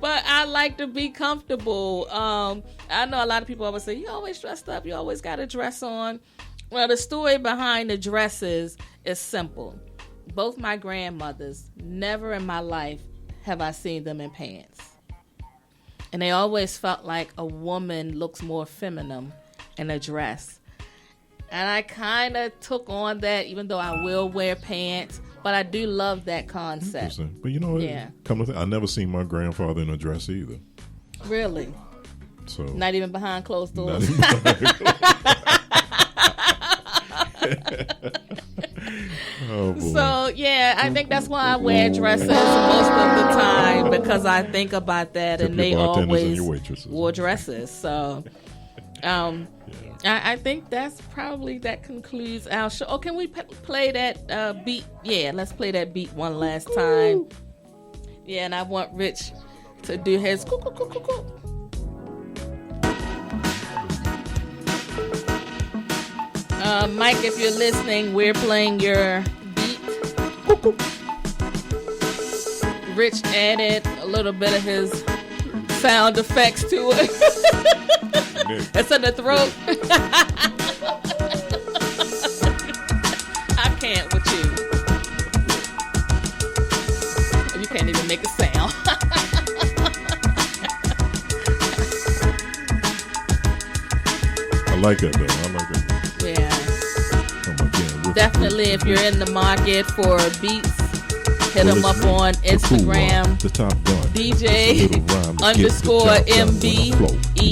But I like to be comfortable. I know a lot of people always say, "You always dressed up. You always got a dress on." Well, the story behind the dresses is simple. Both my grandmothers, never in my life have I seen them in pants. And they always felt like a woman looks more feminine in a dress. And I kind of took on that, even though I will wear pants. But I do love that concept. But I never seen my grandfather in a dress either. Really? So not even behind closed doors. So yeah, I think that's why I wear dresses most of the time, because I think about that, and they always wore dresses. So I think that concludes our show. Oh, can we play that beat? Yeah, let's play that beat one last time. Yeah, and I want Rich to do his coo-coo-coo-coo-coo. Mike, if you're listening, we're playing your beat. Rich added a little bit of his sound effects to it. It's in the throat. I can't with you. You can't even make a sound. I like that though. I like that. Yeah. Definitely, if you're in the market for beats, hit them up on Instagram. The top gun. DJ _ MBEMBEE.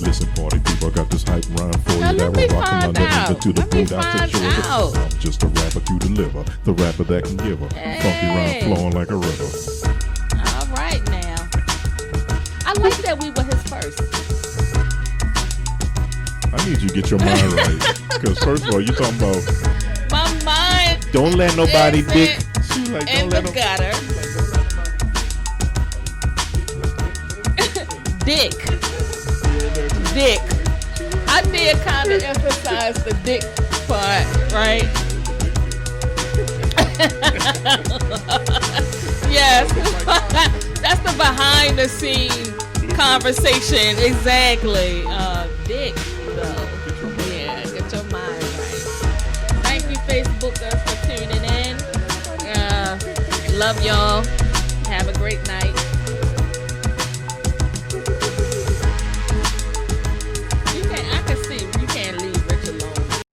Listen, party people, I got this hype rhyme for you. Let me find out. To the boot out to I'm just a rapper to deliver. The rapper that can give a funky rhyme flowing like a river. All right now. I like that we were his first. I need you to get your mind right. Because first of all, you're talking about my mind. Don't let nobody dick. Like, in the gutter. Dick. I did kind of emphasize the dick part, right? Yes. That's the behind the scene conversation. Exactly. Dick. Yeah, get your mind right. Thank you, Facebookers, for tuning in. Love y'all. Have a great night.